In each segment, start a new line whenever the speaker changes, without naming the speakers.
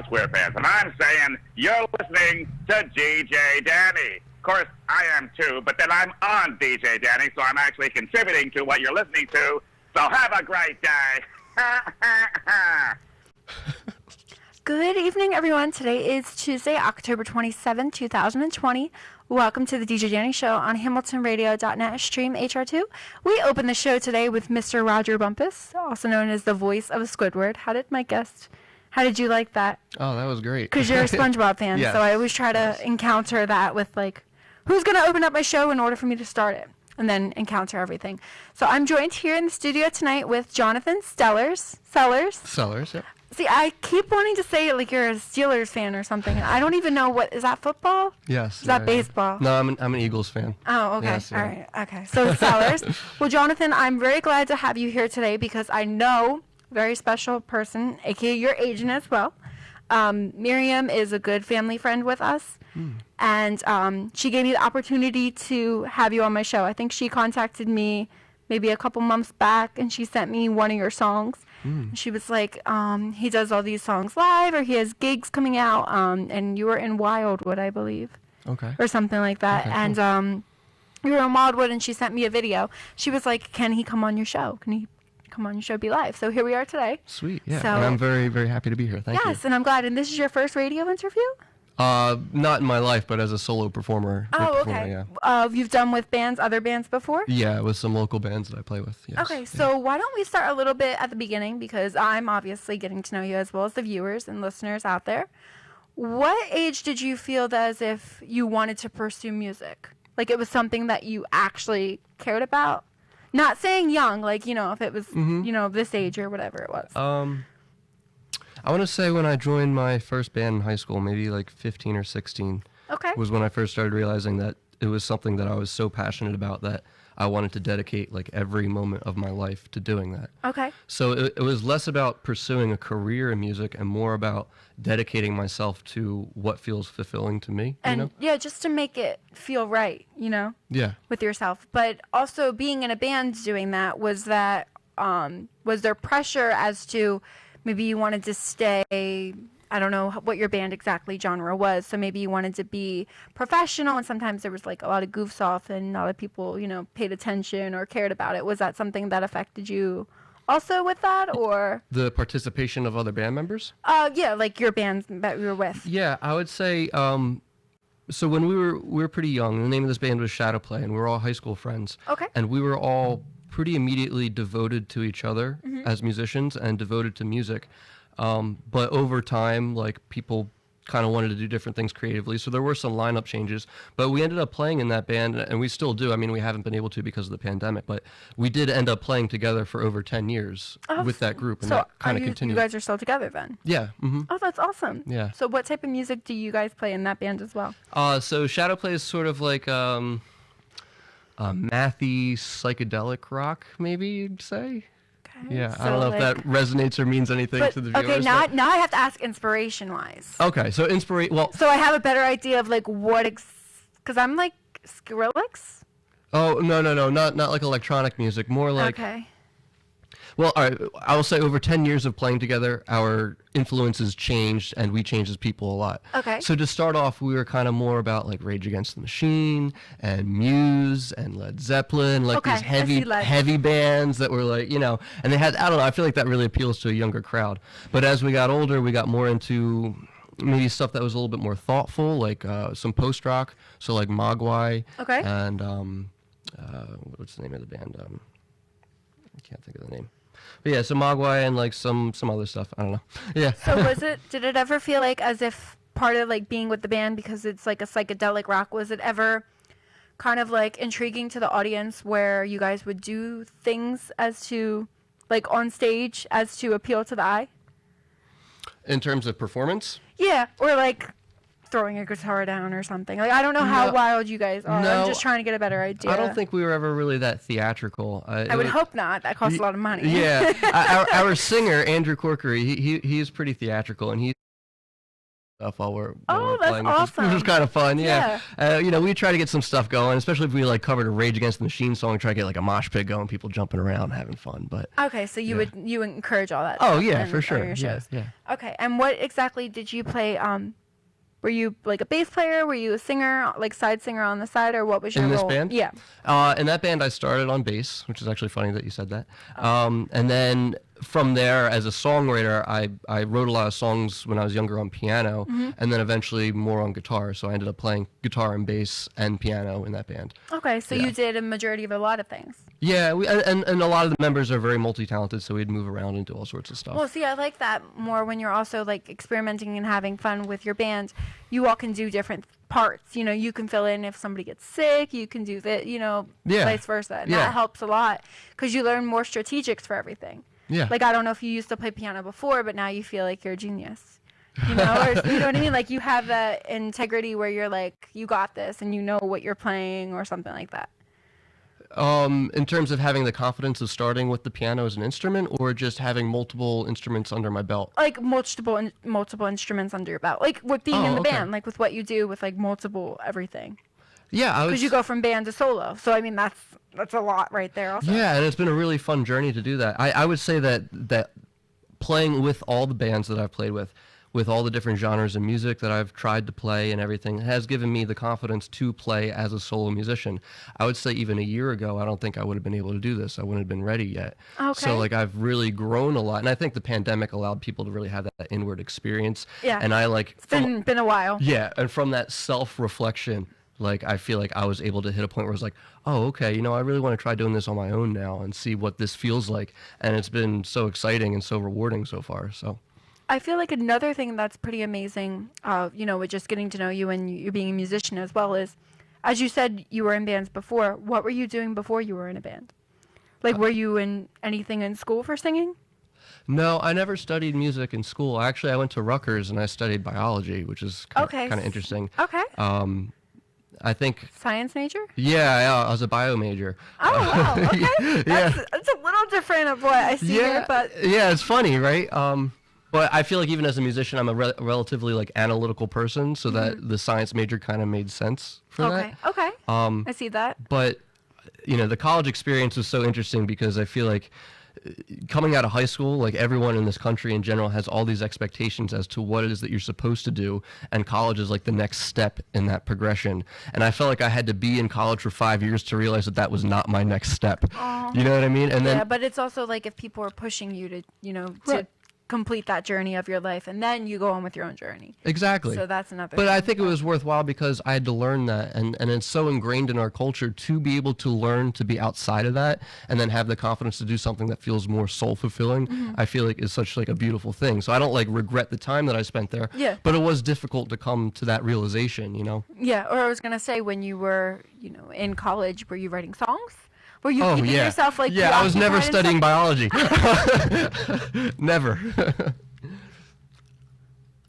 Square fans, and I'm saying you're listening to DJ Danny. Of course, I am too, but then I'm on DJ Danny, so I'm actually contributing to what you're listening to. So have a great day.
Good evening, everyone. Today is Tuesday, October 27, 2020. Welcome to the DJ Danny Show on HamiltonRadio.net, stream HR2. We open the show today with Mr. Roger Bumpus, also known as the voice of Squidward. How did you like that?
Oh, that was great.
Because you're a SpongeBob fan,
Yes.
so I always try to encounter that with, like, who's going to open up my show in order for me to start it, and then encounter everything. So I'm joined here in the studio tonight with Jawnathan Selers.
Yep.
See, I keep wanting to say it like you're a Steelers fan or something. I don't even know is that football?
Yes.
Is that baseball?
No, I'm an Eagles fan.
Oh, okay.
Yes, yeah.
All right. Okay. So Sellers. Well, Jawnathan, I'm very glad to have you here today because I know a very special person, aka your agent as well. Miriam is a good family friend with us, and she gave me the opportunity to have you on my show. I think she contacted me maybe a couple months back, and she sent me one of your songs. She was like, he does all these songs live, or he has gigs coming out, and you were in Wildwood, I believe.
Okay.
Or something like that.
Okay,
and you were in Wildwood, and she sent me a video. She was like, can he come on your show? Can he come on your show, be live? So here we are today.
Sweet, yeah.
So,
and I'm very, very happy to be here. Thank you.
Yes, and I'm glad. And this is your first radio interview?
Not in my life, but as a solo performer.
Oh, okay.
Yeah.
You've done with other bands before?
Yeah, with some local bands that I play with. Yes.
Okay, so why don't we start a little bit at the beginning, because I'm obviously getting to know you as well as the viewers and listeners out there. What age did you feel that as if you wanted to pursue music? Like it was something that you actually cared about? Not saying young, like, if it was, this age or whatever it was.
I want to say when I joined my first band in high school, maybe like 15 or 16, was when I first started realizing that it was something that I was so passionate about that I wanted to dedicate like every moment of my life to doing that.
Okay.
So it was less about pursuing a career in music and more about dedicating myself to what feels fulfilling to me.
And yeah, just to make it feel right,
Yeah.
with yourself. But also being in a band doing that, was there pressure as to maybe you wanted to stay, I don't know what your band exactly genre was, so maybe you wanted to be professional, and sometimes there was like a lot of goofs off and not a lot of people, paid attention or cared about it. Was that something that affected you also with that, or?
The participation of other band members?
Yeah, like your band that you were with.
Yeah, I would say, so when we were pretty young, the name of this band was Shadow Play, and we were all high school friends.
Okay.
And we were all pretty immediately devoted to each other as musicians and devoted to music. But over time, like, people kind of wanted to do different things creatively, so there were some lineup changes. But we ended up playing in that band, and we still do. I mean, we haven't been able to because of the pandemic, but we did end up playing together for over 10 years with that group, and
so
that kind of continued.
You guys are still together then?
Yeah. Mm-hmm.
Oh, that's awesome.
Yeah.
So what type of music do you guys play in that band as well?
So Shadow Play is sort of like mathy psychedelic rock, maybe you'd say.
Okay.
Yeah,
so
I don't know if that resonates or means anything to the viewers.
Okay, now I have to ask inspiration-wise.
Okay, so
So I have a better idea of like what, because I'm like Skrillex.
Oh no, not like electronic music, more like.
Okay.
Well, all right, I will say over 10 years of playing together, our influences changed, and we changed as people a lot.
Okay.
So to start off, we were kind of more about like Rage Against the Machine and Muse and Led Zeppelin, like these heavy bands that were like, and they had, I don't know, I feel like that really appeals to a younger crowd. But as we got older, we got more into maybe stuff that was a little bit more thoughtful, like some post-rock, so like Mogwai.
Okay.
And what's the name of the band? I can't think of the name. But yeah, so Mogwai and like some other stuff. I don't know. Yeah.
So did it ever feel like as if part of like being with the band, because it's like a psychedelic rock, was it ever kind of like intriguing to the audience where you guys would do things as to like on stage as to appeal to the eye?
In terms of performance?
Yeah, or like throwing a guitar down or something. Like, I don't know how wild you guys are.
No,
I'm just trying to get a better idea.
I don't think we were ever really that theatrical.
I would hope not. That costs a lot of money.
Yeah. our singer, Andrew Corkery, he is pretty theatrical, and stuff while we're
that's
playing,
awesome.
which was kind of fun. Yeah. We try to get some stuff going, especially if we like covered a Rage Against the Machine song. Try to get like a mosh pit going, people jumping around, having fun. But
okay, so you encourage all that.
Oh
stuff
yeah, for sure.
On your shows.
Yeah.
Okay, and what exactly did you play? Were you like a bass player? Were you a singer, like side singer on the side, or what was your
In this
role?
band?
Yeah.
In that band, I started on bass, which is actually funny that you said that. And then from there, as a songwriter, I wrote a lot of songs when I was younger on piano, and then eventually more on guitar. So I ended up playing guitar and bass and piano in that band.
Okay, so you did a majority of a lot of things.
Yeah, and a lot of the members are very multi-talented, so we'd move around and do all sorts of stuff.
Well, see, I like that more when you're also like experimenting and having fun with your band. You all can do different parts. You know, you can fill in if somebody gets sick. You can do that. Vice versa. And that helps a lot because you learn more strategics for everything.
Yeah.
Like, I don't know if you used to play piano before, but now you feel like you're a genius. Or, you know what I mean? Like, you have that integrity where you're like, you got this, and you know what you're playing or something like that.
In terms of having the confidence of starting with the piano as an instrument, or just having multiple instruments under my belt?
Like, multiple instruments under your belt. Like, with being in the band, like, with what you do with, like, multiple everything.
Yeah,
because you go from band to solo. So I mean, that's a lot right there. Also.
Yeah, and it's been a really fun journey to do that. I would say that playing with all the bands that I've played with all the different genres of music that I've tried to play and everything, has given me the confidence to play as a solo musician. I would say even a year ago, I don't think I would have been able to do this. I wouldn't have been ready yet.
Okay.
So like I've really grown a lot, and I think the pandemic allowed people to really have that inward experience.
Yeah.
And
it's been a while.
Yeah, and from that self-reflection, like I feel like I was able to hit a point where I was like, oh, okay, I really want to try doing this on my own now and see what this feels like. And it's been so exciting and so rewarding so far. So
I feel like another thing that's pretty amazing, with just getting to know you and you being a musician as well is, as you said, you were in bands before. What were you doing before you were in a band? Like, were you in anything in school for singing?
No, I never studied music in school. Actually, I went to Rutgers and I studied biology, which is kind of interesting.
Okay.
I think
science major?
Yeah, I was a bio major.
Oh, wow. Okay. That's a little different of what I see here, but
yeah, it's funny, right? But I feel like even as a musician, I'm a relatively like analytical person, so that the science major kind of made sense for that.
Okay. I see that.
But the college experience was so interesting because I feel like coming out of high school, like everyone in this country in general has all these expectations as to what it is that you're supposed to do, and college is like the next step in that progression. And I felt like I had to be in college for 5 years to realize that was not my next step. You know what I mean? And then
but it's also like if people are pushing you to,
Right.
to complete that journey of your life, and then you go on with your own journey.
Exactly.
So that's another
But
thing.
I think it was worthwhile because I had to learn that, and it's so ingrained in our culture to be able to learn to be outside of that and then have the confidence to do something that feels more soul fulfilling. I feel like is such like a beautiful thing. So I don't like regret the time that I spent there.
Yeah.
But it was difficult to come to that realization,
Yeah, or I was gonna say, when you were, in college, were you writing songs? Were you keeping
yeah.
yourself like
Yeah, I was never
preoccupied and
studying biology. Never.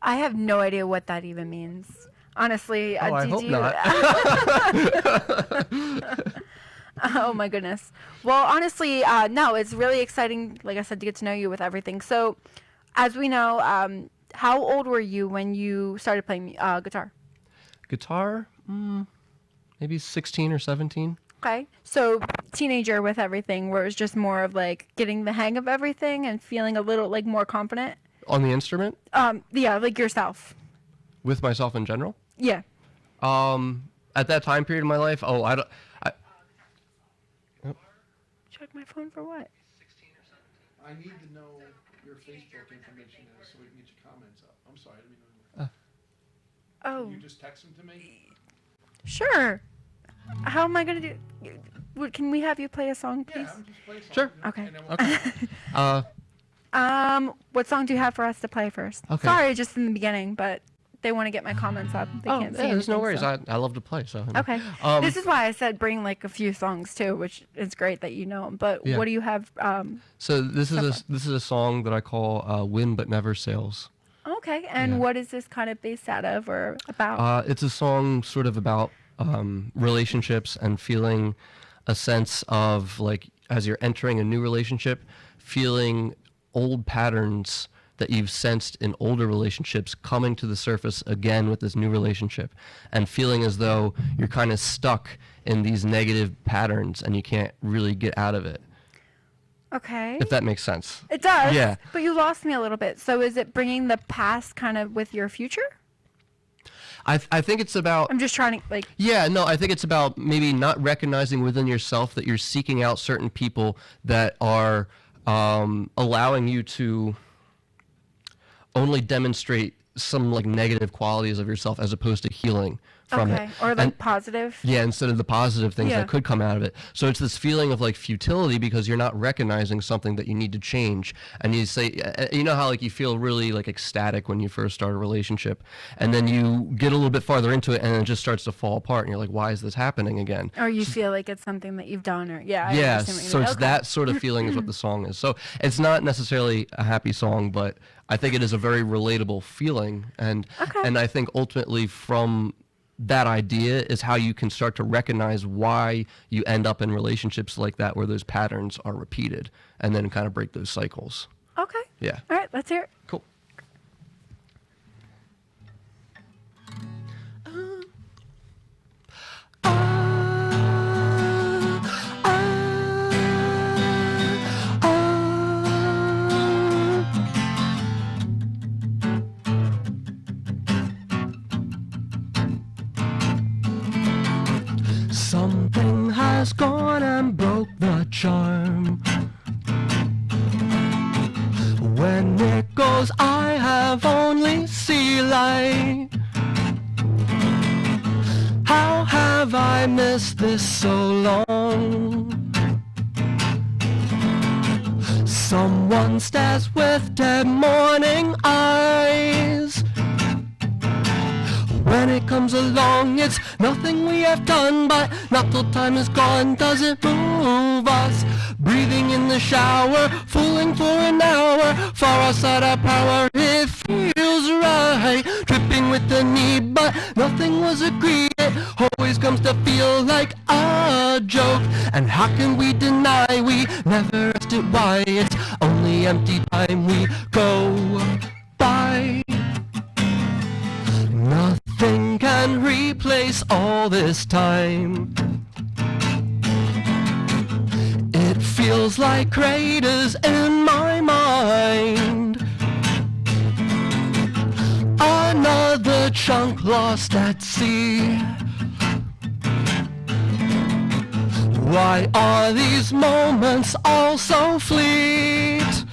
I have no idea what that even means. Honestly,
I hope not.
Oh my goodness. Well, honestly, no, it's really exciting, like I said, to get to know you with everything. So, as we know, how old were you when you started playing guitar?
Guitar? Maybe 16 or 17.
Okay. So, teenager with everything, where it was just more of like getting the hang of everything and feeling a little like more confident.
On the instrument?
Yeah, like yourself.
With myself in general?
Yeah.
At that time period in my life,
Check my phone for what?
16 or 17. I need to know your Facebook information so we can get your comments up. I'm sorry, I didn't mean to.
Oh.
Can you just text them to me?
Sure. How am I gonna do? Can we have you play a song, please?
Yeah, I'm just playing something.
Sure.
Okay.
Okay.
What song do you have for us to play first?
Okay.
Sorry, just in the beginning, but they want to get my comments up. They can't see
there's no
anything,
worries.
so.
I love to play. So
Okay. This is why I said bring like a few songs too, which is great that you know 'em. But
Yeah.
what do you have?
So this is a song that I call "Wind But Never Sails."
Okay. And
Yeah.
what is this kind of based out of or about?
It's a song sort of about relationships and feeling a sense of like as you're entering a new relationship, feeling old patterns that you've sensed in older relationships coming to the surface again with this new relationship, and feeling as though you're kind of stuck in these negative patterns and you can't really get out of it.
Okay.
If that makes sense.
It does.
Yeah.
But you lost me a little bit. So is it bringing the past kind of with your future?
I think it's about...
I'm just trying to, like...
Yeah, no, I think it's about maybe not recognizing within yourself that you're seeking out certain people that are allowing you to only demonstrate some like negative qualities of yourself as opposed to healing from it.
Or like
And-
positive.
Yeah, instead of the positive things
Yeah.
that could come out of it. So it's this feeling of like futility because you're not recognizing something that you need to change. And you say, you know how like you feel really like ecstatic when you first start a relationship, and then you get a little bit farther into it and it just starts to fall apart, and you're like, why is this happening again?
Or you feel like it's something that you've done, or yeah. I
Yeah,
understand what you
so
mean.
it's
Okay.
that sort of feeling is what the song is. So it's not necessarily a happy song, but I think it is a very relatable feeling, and I think ultimately from that idea is how you can start to recognize why you end up in relationships like that where those patterns are repeated, and then kind of break those cycles.
Okay.
Yeah.
All right, let's hear it.
Cool. Something has gone and broke the charm. When it goes, I have only sea light. How have I missed this so long? Someone stares with dead morning eyes. When it comes along, it's nothing we have done, but not till time is gone does it move us. Breathing in the shower, fooling for an hour, far outside our power, it feels right. Tripping with the need, but nothing was agreed. It always comes to feel like a joke. And how can we deny we never asked it why? It's only empty time we go by. Nothing can replace all this time. It feels like craters in my mind. Another chunk lost at sea. Why are these moments all so fleet?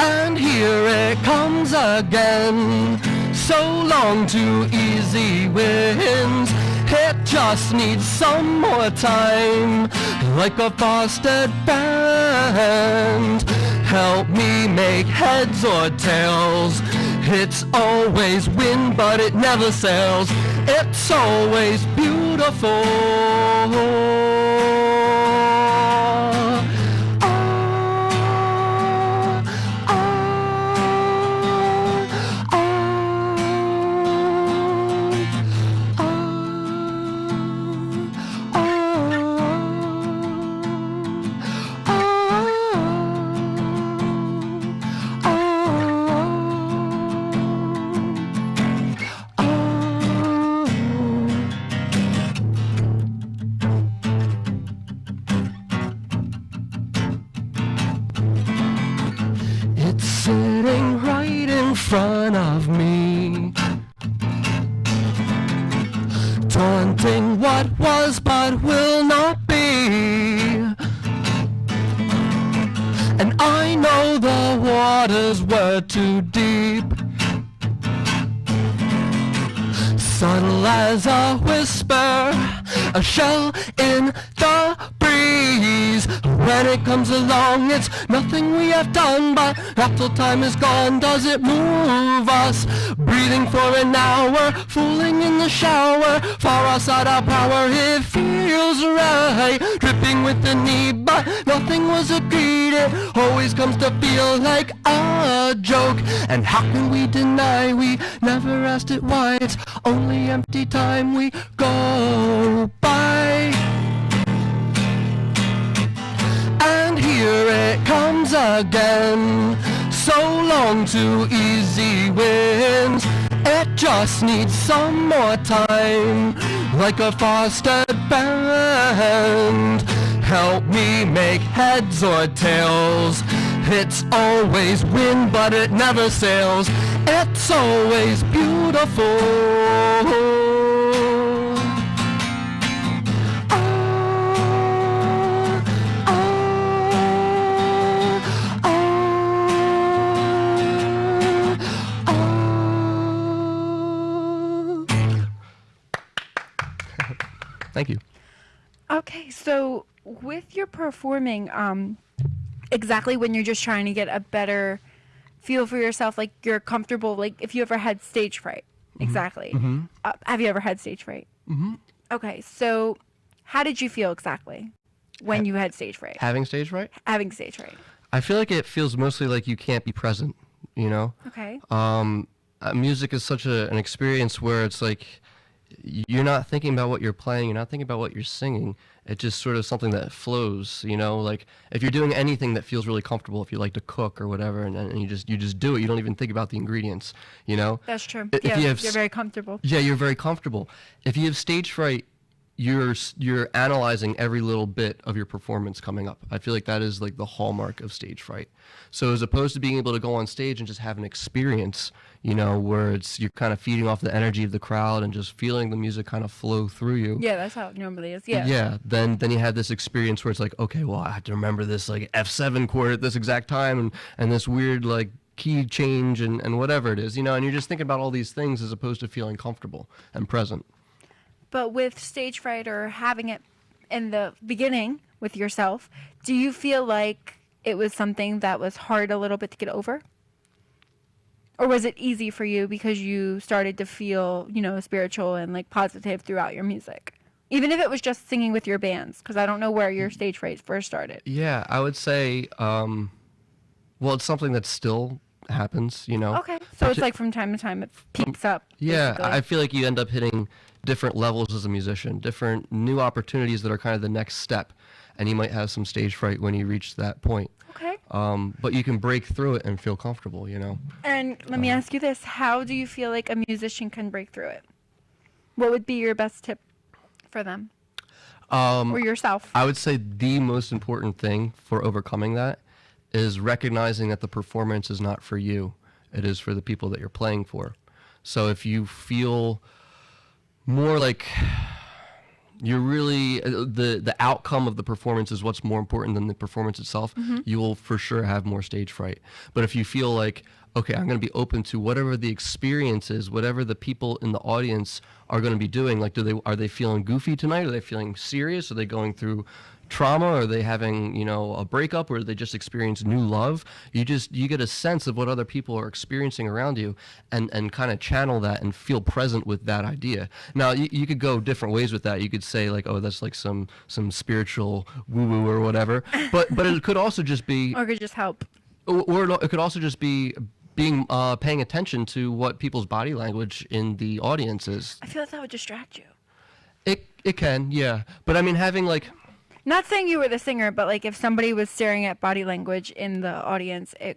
And here it comes again. So long to easy wins. It just needs some more time. Like a frosted band. Help me make heads or tails. It's always wind, but it never sails. It's always beautiful. It's sitting right in front of me, taunting what was but will not be. And I know the waters were too deep, subtle as a whisper, a shell in the breeze. When it comes along, it's nothing we have done, but not till time is gone does it move us. Breathing for an hour, fooling in the shower, far outside our power, it feels right. Dripping with the need, but nothing was agreed. It always comes to feel like a joke. And how can we deny we never asked it why? It's only empty time we go by. And here it comes wins again. So long to easy wins. It just needs some more time, like a frosted band. Help me make heads or tails. It's always wind, but it never sails. It's always beautiful. Thank you.
Okay, so with your performing, exactly when you're just trying to get a better feel for yourself, like you're comfortable, like if you ever had stage fright, exactly. Have you ever had stage fright? Okay, so how did you feel exactly when you had stage fright?
Having stage fright?
Having stage fright.
I feel like it feels mostly like you can't be present, you know?
Okay.
Music is such an experience where it's like you're not thinking about what you're playing, you're not thinking about what you're singing. It's just sort of something that flows, you know? Like if you're doing anything that feels really comfortable, if you like to cook or whatever, and you just do it, you don't even think about the ingredients, you know?
That's true.
If
Yeah,
you have
you're very comfortable.
Yeah, you're very comfortable. If you have stage fright, you're analyzing every little bit of your performance coming up. I feel like that is like the hallmark of stage fright. So as opposed to being able to go on stage and just have an experience, you know, where you're kind of feeding off the energy of the crowd and just feeling the music kind of flow through you.
Yeah, that's how it normally is. Yeah.
Yeah. Then you have this experience where it's like, okay, well, I have to remember this like F7 chord at this exact time and this weird like key change and whatever it is, you know, and you're just thinking about all these things as opposed to feeling comfortable and present.
But with stage fright or having it in the beginning with yourself, do you feel like it was something that was hard a little bit to get over? Or was it easy for you because you started to feel, you know, spiritual and like positive throughout your music? Even if it was just singing with your bands, because I don't know where your stage fright first started.
Yeah, I would say, well, it's something that still happens, you know?
Okay, so it's like from time to time it peaks up.
Yeah,
basically.
I feel like you end up hitting different levels as a musician, different new opportunities that are kind of the next step, and you might have some stage fright when you reach that point.
Okay.
But you can break through it and feel comfortable, you know?
And let me ask you this. How do you feel like a musician can break through it? What would be your best tip for them? Or yourself?
I would say the most important thing for overcoming that is recognizing that the performance is not for you. It is for the people that you're playing for. So if you feel more like you're really the outcome of the performance is what's more important than the performance itself, you will for sure have more stage fright. But if you feel like, okay, I'm going to be open to whatever the experience is, whatever the people in the audience are going to be doing, like are they feeling goofy tonight? Are they feeling serious? Are they going through trauma? Are they having, you know, a breakup, or they just experience new love? You get a sense of what other people are experiencing around you and kind of channel that and feel present with that idea. Now you could go different ways with that. You could say like, oh, that's like some spiritual woo-woo or whatever, but it could also just be,
Or it could just help.
or it could also just be paying attention to what people's body language in the audience is.
I feel like that would distract you.
It can, yeah. But I mean, having like,
Not saying you were the singer, but like if somebody was staring at body language in the audience, I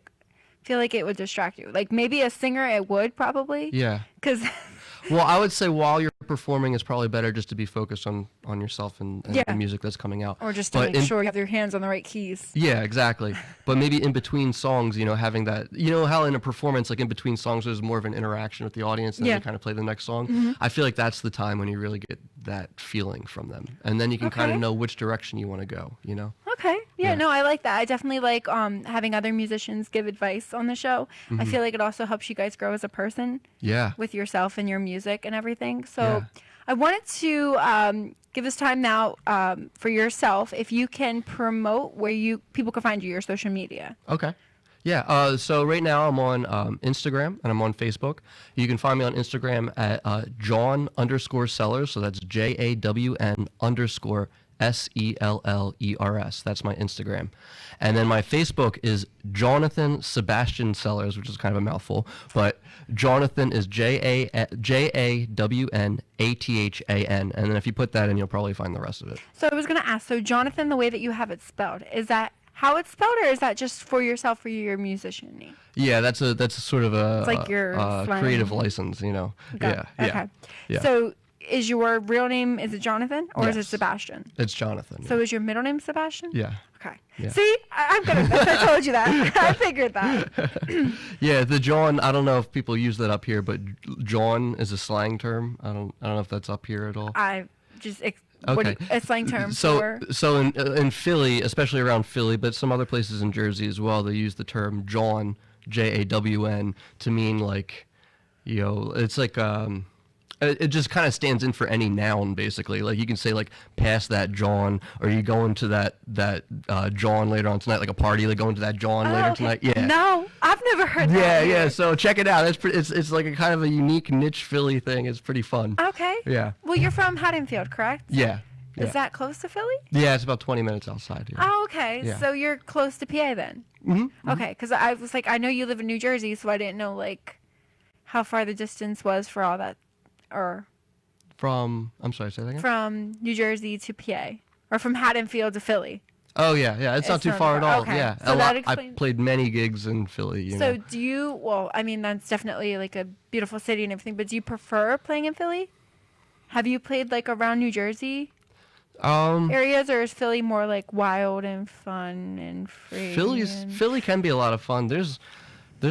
feel like it would distract you. Like maybe a singer, it would probably.
yeah.
Because
Well, I would say while you're performing, it's probably better just to be focused on yourself and
Yeah.
the music that's coming out.
or just to
But
make sure you have your hands on the right keys.
Yeah, exactly. But maybe in between songs, you know, having that, you know, how in a performance, like in between songs, there's more of an interaction with the audience, and
Yeah.
then you kind of play the next song. I feel like that's the time when you really get that feeling from them, and then you can kind
Okay.
of know which direction you want to go. You know?
Okay. Yeah,
Yeah.
no, I like that. I definitely like having other musicians give advice on the show. I feel like it also helps you guys grow as a person
Yeah.
with yourself and your music and everything. So
Yeah.
I wanted to give us time now for yourself, if you can promote where people can find you, your social media.
Okay. Yeah. So right now I'm on Instagram and I'm on Facebook. You can find me on Instagram at Jawn_Selers. So that's JAWN_SELLERS. That's my Instagram. And then my Facebook is Jawnathan Sebastian Selers, which is kind of a mouthful, but Jawnathan is JAWNATHAN. And then if you put that in, you'll probably find the rest of it.
So I was going to ask, so Jawnathan, the way that you have it spelled, is that how it's spelled, or is that just for yourself, for your musician?
Yeah, that's a sort of a
It's like your slang.
creative license, you know.
Got
Yeah,
it. Okay.
yeah.
So is your real name, is it Jawnathan or is it
Yes.
Sebastian?
It's Jawnathan.
So is your middle name Sebastian?
yeah.
Okay.
Yeah.
See, I'm good at this. I told you that. I figured that.
Yeah, the Jawn. I don't know if people use that up here, but Jawn is a slang term. I don't know if that's up here at all.
I just
Okay.
a slang term
So
for.
in Philly, especially around Philly, but some other places in Jersey as well, they use the term Jawn, Jawn, to mean like, you know, it's like it just kind of stands in for any noun basically. Like you can say like pass that Jawn, or you go into that Jawn later on tonight, like a party, like going to that Jawn
Oh,
later
okay.
tonight. Yeah.
No, I've never heard that.
Yeah, yeah.
either.
So check it out. It's like a kind of a unique niche Philly thing. It's pretty fun.
Okay.
Yeah.
Well, you're from Haddonfield, correct?
Yeah. Yeah.
Is that close to Philly?
Yeah, it's about 20 minutes outside here.
Oh, okay.
Yeah.
So you're close to PA then.
Mm-hmm.
Okay, because I was like, I know you live in New Jersey, so I didn't know like how far the distance was for all that, or
I'm sorry, say that again?
from New Jersey to PA, or from Haddonfield to Philly.
Oh, yeah, yeah. It's not
It's
too
not
far at
far.
all.
Okay.
Yeah.
So that
I
explains-
played many gigs in Philly, you
So
know.
do you? Well, I mean that's definitely like a beautiful city and everything, but do you prefer playing in Philly? Have you played like around New Jersey areas, or is Philly more like wild and fun and free? and-
Philly can be a lot of fun. There's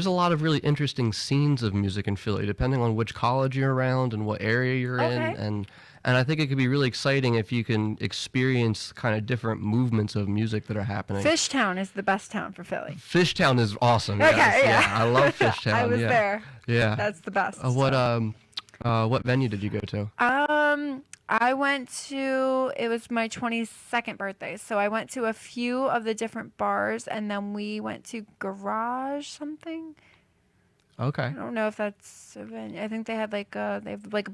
a lot of really interesting scenes of music in Philly, depending on which college you're around and what area you're
Okay.
in, and I think it could be really exciting if you can experience kind of different movements of music that are happening.
Fishtown is the best town for Philly.
Fishtown is awesome.
Okay,
yes,
yeah.
I love Fishtown.
I was
yeah.
there.
Yeah.
That's the best.
What venue did you go to?
I went to, it was my 22nd birthday, so I went to a few of the different bars, and then we went to Garage something.
Okay.
I don't know if that's a venue. I think they had like a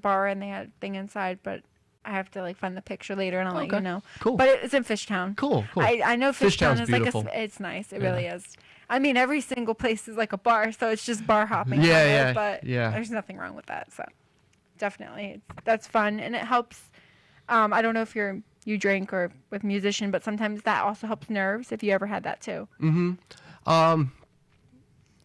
bar and they had a thing inside, but I have to like find the picture later and I'll let you
Okay.
know.
Cool.
But it's in Fishtown.
Cool.
I know Fishtown
Fishtown's
is
beautiful.
like it's nice. It
Yeah.
really is. I mean, every single place is like a bar, so it's just bar hopping.
Yeah,
kind of,
yeah,
But
yeah.
there's nothing wrong with that. So definitely, that's fun and it helps. I don't know if you drink or with musician, but sometimes that also helps nerves. If you ever had that too.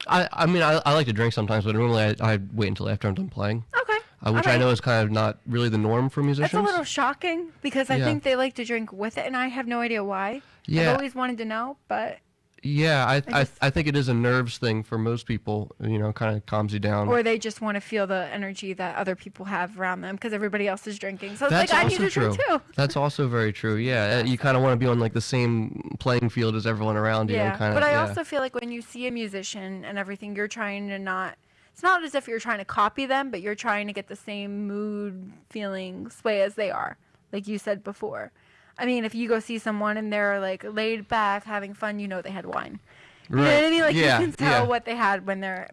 I mean, I like to drink sometimes, but normally I wait until after I'm done playing,
Okay.
which I know is kind of not really the norm for musicians.
That's a little shocking because I
Yeah.
think they like to drink with it, and I have no idea why.
Yeah.
I've always wanted to know, but
Yeah,
I
I think it is a nerves thing for most people. You know, kind of calms you down.
or they just want to feel the energy that other people have around them because everybody else is drinking. So it's
That's
like I need
also
to
true.
drink too.
That's also very true. Yeah, you kind of want to be on like the same playing field as everyone around you.
Yeah,
and kind
but
of,
I
yeah.
also feel like when you see a musician and everything, you're trying to not. It's not as if you're trying to copy them, but you're trying to get the same mood, feeling, sway as they are, like you said before. I mean, if you go see someone and they're like laid back, having fun, you know they had wine. You know what I
Right.
mean? Like
Yeah,
you can tell
yeah.
what they had when they're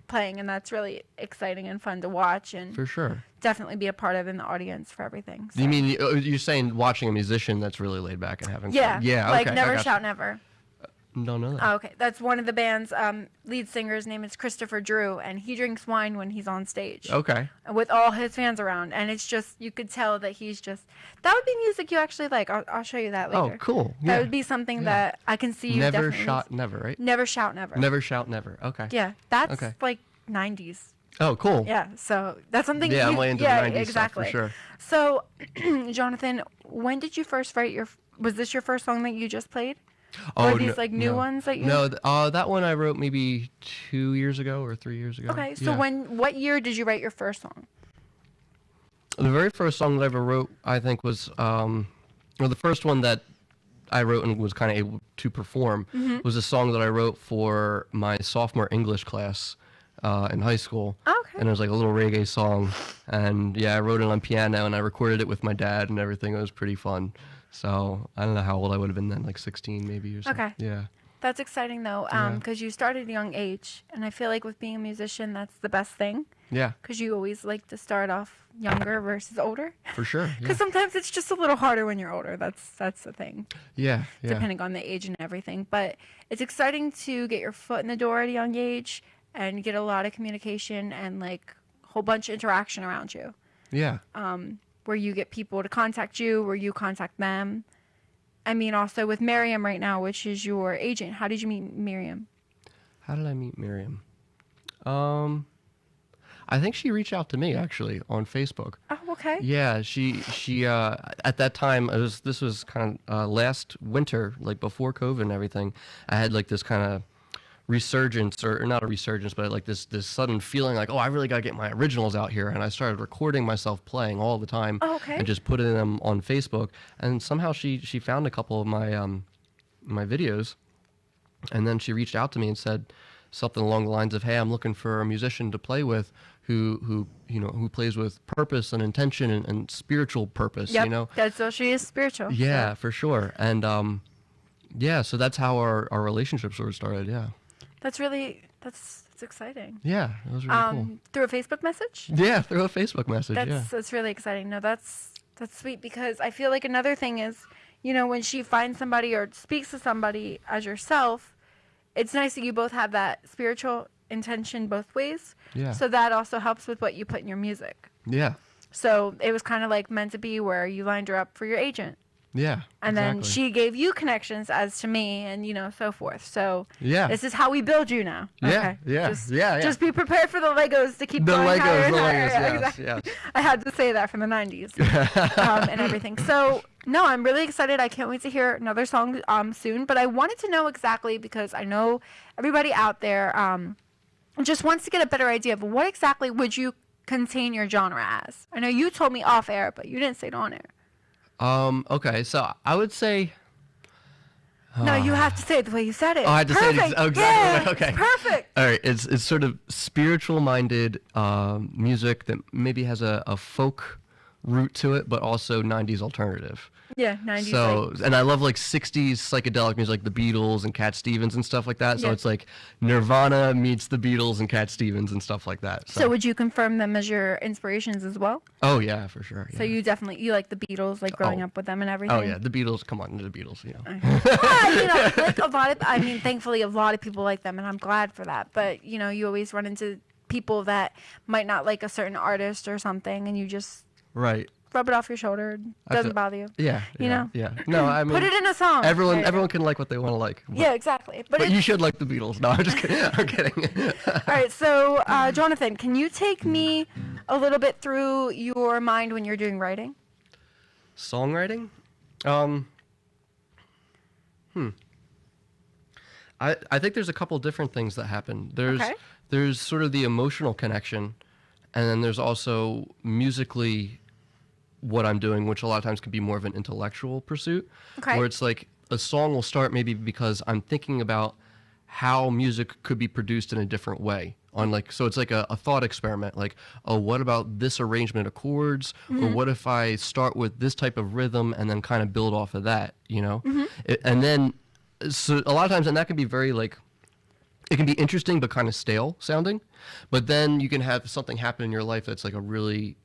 playing, and that's really exciting and fun to watch, and
For sure.
definitely be a part of in the audience for everything.
You
so.
mean you're saying watching a musician that's really laid back and having
Yeah,
fun? Yeah.
like
okay, I
Never
gotcha.
Shout Never.
Don't know that.
Oh, okay, that's one of the band's lead singer's name is Christopher Drew, and he drinks wine when he's on stage.
Okay.
With all his fans around, and it's just you could tell that he's just that would be music you actually like. I'll show you that later.
Oh, cool.
That
Yeah.
would be something that I can see you
Never
definitely.
shot never, right?
Never shout never.
Never shout never. Okay.
Yeah, that's
Okay.
like 90s.
Oh, cool.
Yeah, so that's something.
Yeah, I'm
you,
way into
yeah,
the 90s
exactly.
stuff for sure.
So, Jonathan, when did you first write your? Was this your first song that you just played? Or
Oh,
these like new
no.
ones that you?
No, that one I wrote maybe 2 years ago or 3 years ago.
Okay, so
Yeah.
what year did you write your first song?
The very first song that I ever wrote, I think, was the first one that I wrote and was kind of able to perform
Mm-hmm.
was a song that I wrote for my sophomore English class in high school.
Okay.
And it was like a little reggae song, and yeah, I wrote it on piano and I recorded it with my dad and everything. It was pretty fun. So I don't know how old I would have been then, like 16 maybe or something.
Okay.
Yeah.
That's exciting though,
Yeah.
because you started at a young age, and I feel like with being a musician, that's the best thing,
Yeah,
because you always like to start off younger versus older.
for sure. Yeah.
Because sometimes it's just a little harder when you're older. That's the thing,
Yeah. Yeah.
depending on the age and everything. But it's exciting to get your foot in the door at a young age and get a lot of communication and like a whole bunch of interaction around you,
Yeah.
where you get people to contact you, where you contact them. I mean, also with Miriam right now, which is your agent. How did you meet Miriam?
How did I meet Miriam? I think she reached out to me actually on Facebook.
Oh, okay.
Yeah, she at that time this was kind of last winter, like before COVID and everything. I had like this kind of resurgence, or not a resurgence, but like this sudden feeling like, oh, I really got to get my originals out here, and I started recording myself playing all the time.
Oh, okay.
And just putting them on Facebook, and somehow she found a couple of my my videos, and then she reached out to me and said something along the lines of, hey, I'm looking for a musician to play with who plays with purpose and intention and spiritual purpose.
Yep,
You know.
that's what she is, spiritual.
Yeah,
So
for sure. And yeah, so that's how our relationship sort of started. Yeah.
that's exciting.
Yeah, it was really cool.
Through a Facebook message?
Yeah, through a Facebook message.
That's really exciting. No, that's sweet, because I feel like another thing is, when she finds somebody or speaks to somebody as yourself, it's nice that you both have that spiritual intention both ways.
Yeah.
So that also helps with what you put in your music.
Yeah.
So it was kind of like meant to be, where you lined her up for your agent.
Yeah.
And then
exactly.
she gave you connections as to me, and so forth. So
Yeah.
this is how we build you now.
Yeah,
Okay.
yeah,
Just,
yeah.
Just be prepared for the Legos to keep
The
going higher
Legos,
and
the
higher.
Legos,
Yeah,
yes,
exactly.
yes.
I had to say that from the 90s and everything. So, no, I'm really excited. I can't wait to hear another song soon. But I wanted to know exactly, because I know everybody out there just wants to get a better idea of what exactly would you contain your genre as. I know you told me off air, but you didn't say it on air.
Okay, so I would say.
No, you have to say it the way you said it.
Oh, I had to say it
Perfect.
exactly.
Yeah,
Okay.
it's perfect.
All right, it's sort of spiritual-minded music that maybe has a folk root to it, but also 90s alternative.
Yeah, 90s.
So, and I love like 60s psychedelic music, like the Beatles and Cat Stevens and stuff like that. So
Yeah.
it's like Nirvana meets the Beatles and Cat Stevens and stuff like that.
So would you confirm them as your inspirations as well?
Oh yeah, for sure. Yeah.
So you like the Beatles, like growing
Oh.
up with them and everything?
Oh yeah, the Beatles. Come on, the Beatles.
Like a lot of, thankfully a lot of people like them, and I'm glad for that. But you always run into people that might not like a certain artist or something, and you just
Right.
rub it off your shoulder. Doesn't bother you.
Yeah.
You know?
Yeah. No, I mean.
Put it in a song.
Everyone,
There you
everyone
go.
can like what they want to like. But,
Yeah, exactly. But
But you
it's,
should like the Beatles. No, I'm just kidding. I'm kidding.
all right. So, Jawnathan, can you take me a little bit through your mind when you're doing writing?
Songwriting? I think there's a couple different things that happen.
Okay.
There's sort of the emotional connection, and then there's also musically what I'm doing, which a lot of times can be more of an intellectual pursuit.
Okay.
Where it's like a song will start maybe because I'm thinking about how music could be produced in a different way. So it's like a thought experiment, like, oh, what about this arrangement of chords? Or what if I start with this type of rhythm and then kind of build off of that, and then, so a lot of times, and that can be very like, it can be interesting but kind of stale sounding, but then you can have something happen in your life that's like a really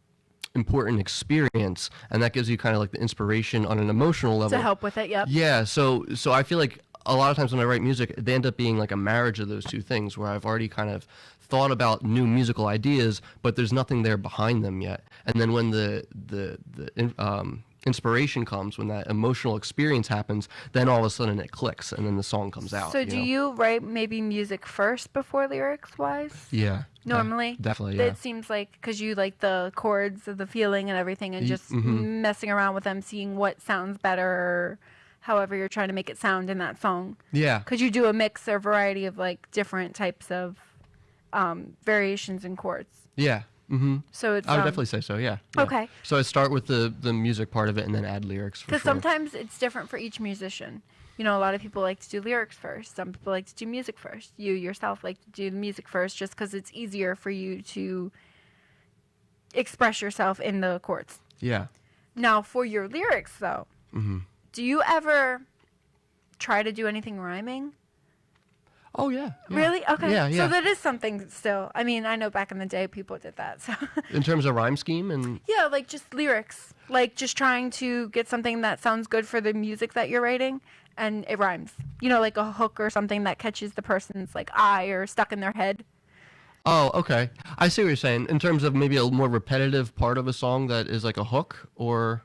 important experience, and that gives you kind of like the inspiration on an emotional level.
To help with it, yep.
Yeah, so I feel like a lot of times when I write music, they end up being like a marriage of those two things, where I've already kind of thought about new musical ideas, but there's nothing there behind them yet. And then when the inspiration comes, when that emotional experience happens, then all of a sudden it clicks, and then the song comes out.
So do you write maybe music first before lyrics wise?
Yeah.
Normally?
Definitely, yeah.
It seems like, because you like the chords, the feeling and everything, and just messing around with them, seeing what sounds better, or however you're trying to make it sound in that song.
Yeah.
Could you do a mix or variety of like different types of variations in chords?
Yeah.
So it's
I would definitely say so, yeah.
Okay.
So I start with the music part of it and then add lyrics, for
because
sure.
sometimes it's different for each musician. A lot of people like to do lyrics first. Some people like to do music first. You yourself like to do the music first, just because it's easier for you to express yourself in the chords.
Yeah.
Now, for your lyrics, though, do you ever try to do anything rhyming?
Oh, yeah.
Really? Okay.
Yeah, yeah.
So that is something still. I mean, I know back in the day people did that. So
In terms of rhyme scheme and...
yeah, like just lyrics. Like just trying to get something that sounds good for the music that you're writing and it rhymes. Like a hook or something that catches the person's like eye or stuck in their head.
Oh, okay. I see what you're saying. In terms of maybe a more repetitive part of a song that is like a hook, or...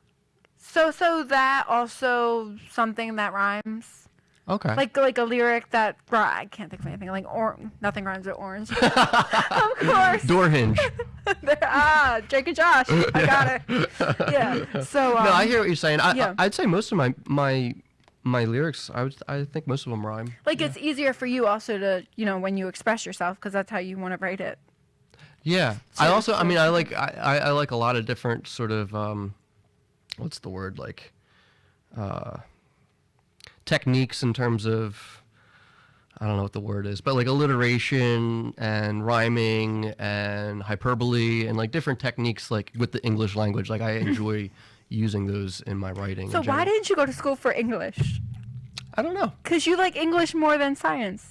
So that also something that rhymes.
Okay.
Like a lyric that I can't think of anything. Like nothing rhymes with orange. Of course.
Door hinge.
Jake and Josh. I got it. Yeah. So.
No, I hear what you're saying.
Yeah.
I'd say most of my lyrics, I think most of them rhyme.
Like it's easier for you also to, when you express yourself, because that's how you want to write it.
Yeah. I also, I mean, I like a lot of different sort of, what's the word, like, techniques in terms of, I don't know what the word is, but like alliteration and rhyming and hyperbole and like different techniques like with the English language. Like I enjoy using those in my writing.
So why didn't you go to school for English?
I don't know.
Because you like English more than science.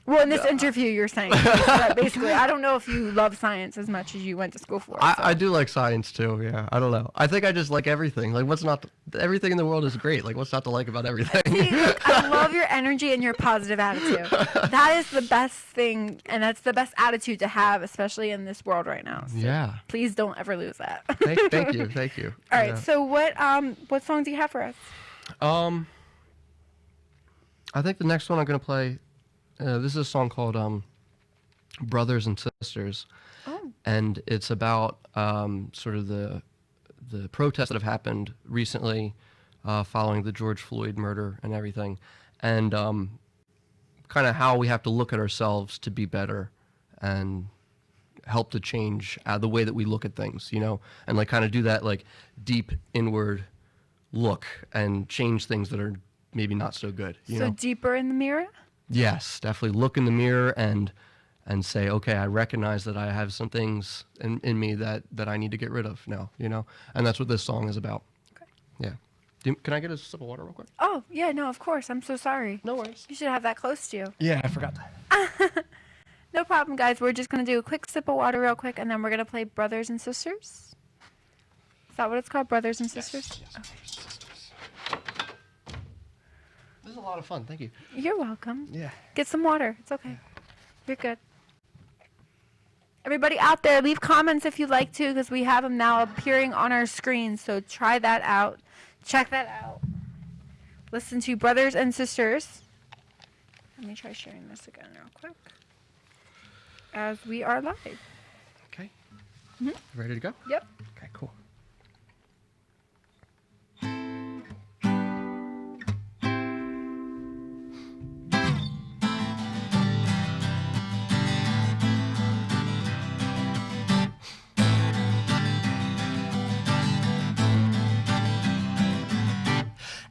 Well, in this interview, you're saying that basically. I don't know if you love science as much as you went to school for.
I do like science too. Yeah, I don't know. I think I just like everything. Like, what's not? Everything in the world is great. Like, what's not to like about everything?
See, look, I love your energy and your positive attitude. That is the best thing, and that's the best attitude to have, especially in this world right now. So
Yeah.
please don't ever lose that.
Thank you. Thank you.
All right.
Yeah.
So what song do you have for us?
I think the next one I'm gonna play. This is a song called "Brothers and Sisters," and it's about sort of the protests that have happened recently following the George Floyd murder and everything, and kind of how we have to look at ourselves to be better and help to change the way that we look at things, and like kind of do that like deep inward look and change things that are maybe not so good. You know?
Deeper in the mirror.
Yes, definitely look in the mirror and say, okay, I recognize that I have some things in me that I need to get rid of now, and that's what this song is about.
Okay.
Yeah. Can I get a sip of water real quick?
Oh, yeah, no, of course. I'm so sorry.
No worries.
You should have that close to you.
Yeah, I forgot that.
No problem, guys. We're just going to do a quick sip of water real quick, and then we're going to play Brothers and Sisters. Is that what it's called, Brothers and Sisters?
Yes.
Okay.
This is a lot of fun. Thank you.
You're welcome.
Yeah.
Get some water. It's okay. You're good. Everybody out there, leave comments if you'd like to, because we have them now appearing on our screen. So try that out. Check that out. Listen to Brothers and Sisters. Let me try sharing this again real quick. As we are live.
Okay.
Mm-hmm.
Ready to go?
Yep.
Okay, cool.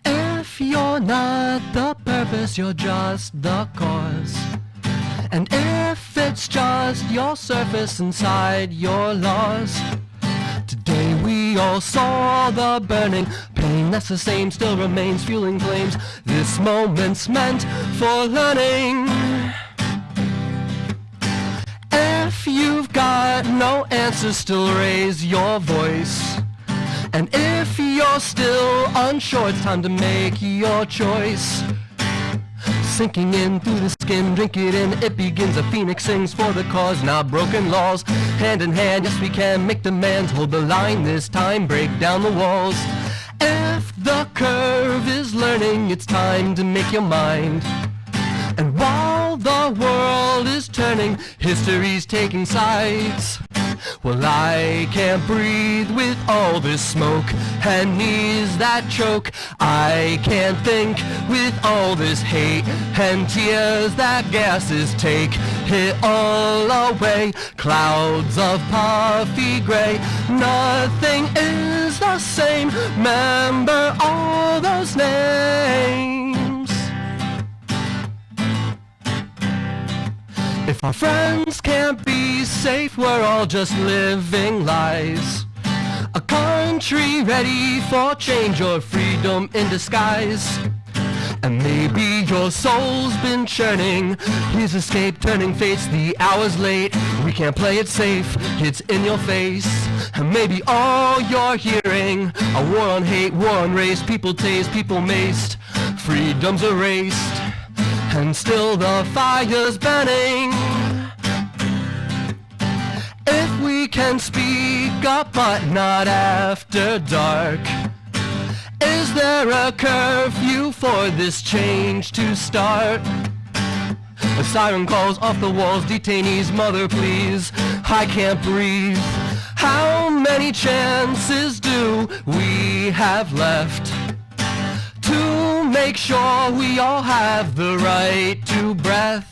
If you're not the purpose, you're just the cause. And if it's just your surface inside your laws, today we all saw the burning pain that's the same still remains fueling flames. This moment's meant for learning. If you've got no answers, still raise your voice. And if you're still unsure, it's time to make your choice. Sinking in through the skin, drink it in, it begins. A phoenix sings for the cause, not broken laws. Hand in hand, yes we can make demands. Hold the line this time, break down the walls. If the curve is learning, it's time to make your mind. And while the world is turning, history's taking sides. Well, I can't breathe with all this smoke and knees that choke. I can't think with all this hate and tears that gases take it all away. Clouds of puffy gray, nothing is the same. Remember all those names. If our friends can't be safe, we're all just living lies. A country ready for change or freedom in disguise. And maybe your soul's been churning. Please escape turning fates, the hour's late. We can't play it safe, it's in your face. And maybe all you're hearing, a war on hate, war on race. People tased, people maced, freedom's erased. And still the fire's burning. If we can speak up but not after dark, Is there a curfew for this change to start? A siren calls off the walls, detainees, mother please, I can't breathe. How many chances do we have left to make sure we all have the right to breath?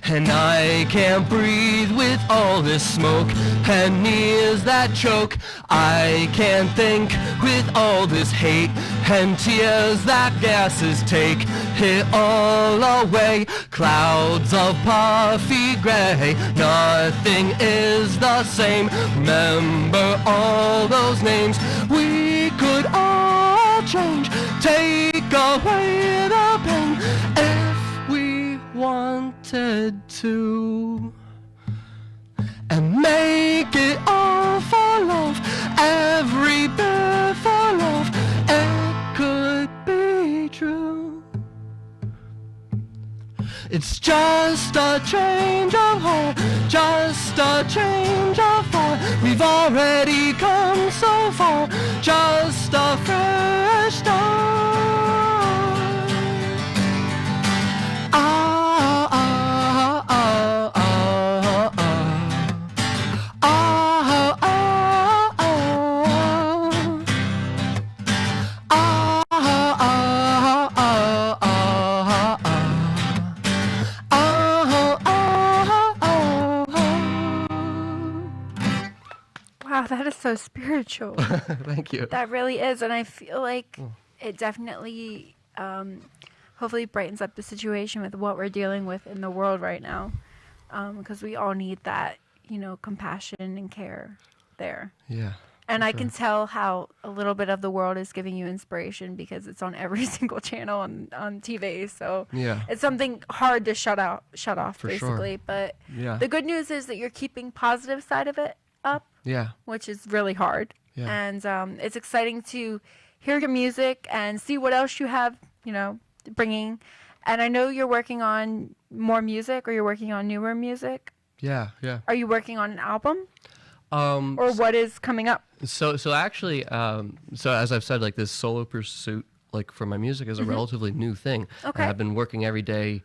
And I can't breathe with all this smoke and ears that choke. I can't think with all this hate and tears that gases take it all away. Clouds of puffy gray, nothing is the same. Remember all those names. We could all change, take away the pain if we wanted to, and make it all for love, every bit for love. It could be true. It's just a change of heart, just a change of thought. We've already come so far, just a fresh start.
Wow, that is so spiritual.
Thank you.
That really is, and I feel like it definitely, hopefully, brightens up the situation with what we're dealing with in the world right now, because we all need that, compassion and care there.
Yeah.
And I can tell how a little bit of the world is giving you inspiration because it's on every single channel on TV. So
Yeah.
it's something hard to shut off,
For
basically.
sure.
But
Yeah.
the good news is that you're keeping positive side of it up,
Yeah.
which is really hard.
Yeah.
And it's exciting to hear your music and see what else you have, bringing. And I know you're working on more music, or you're working on newer music.
Yeah. Yeah.
Are you working on an album,
Um,
or what is coming up?
So actually, so as I've said, like this solo pursuit, like for my music, is a relatively new thing.
Okay.
And I've been working every day,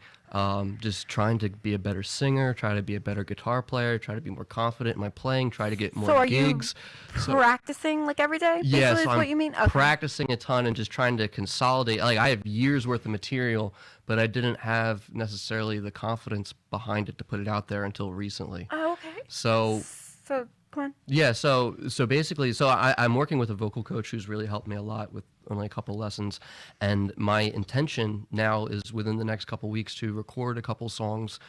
just trying to be a better singer, try to be a better guitar player, try to be more confident in my playing, try to get more
So are
gigs.
you practicing like every day?
Yeah,
Basically,
so
is what
I'm
you mean? Okay.
practicing a ton and just trying to consolidate. Like I have years worth of material, but I didn't have necessarily the confidence behind it to put it out there until recently.
Oh, okay.
So
So come on.
yeah, so basically, I'm working with a vocal coach who's really helped me a lot with only a couple lessons, and my intention now is within the next couple weeks to record a couple songs,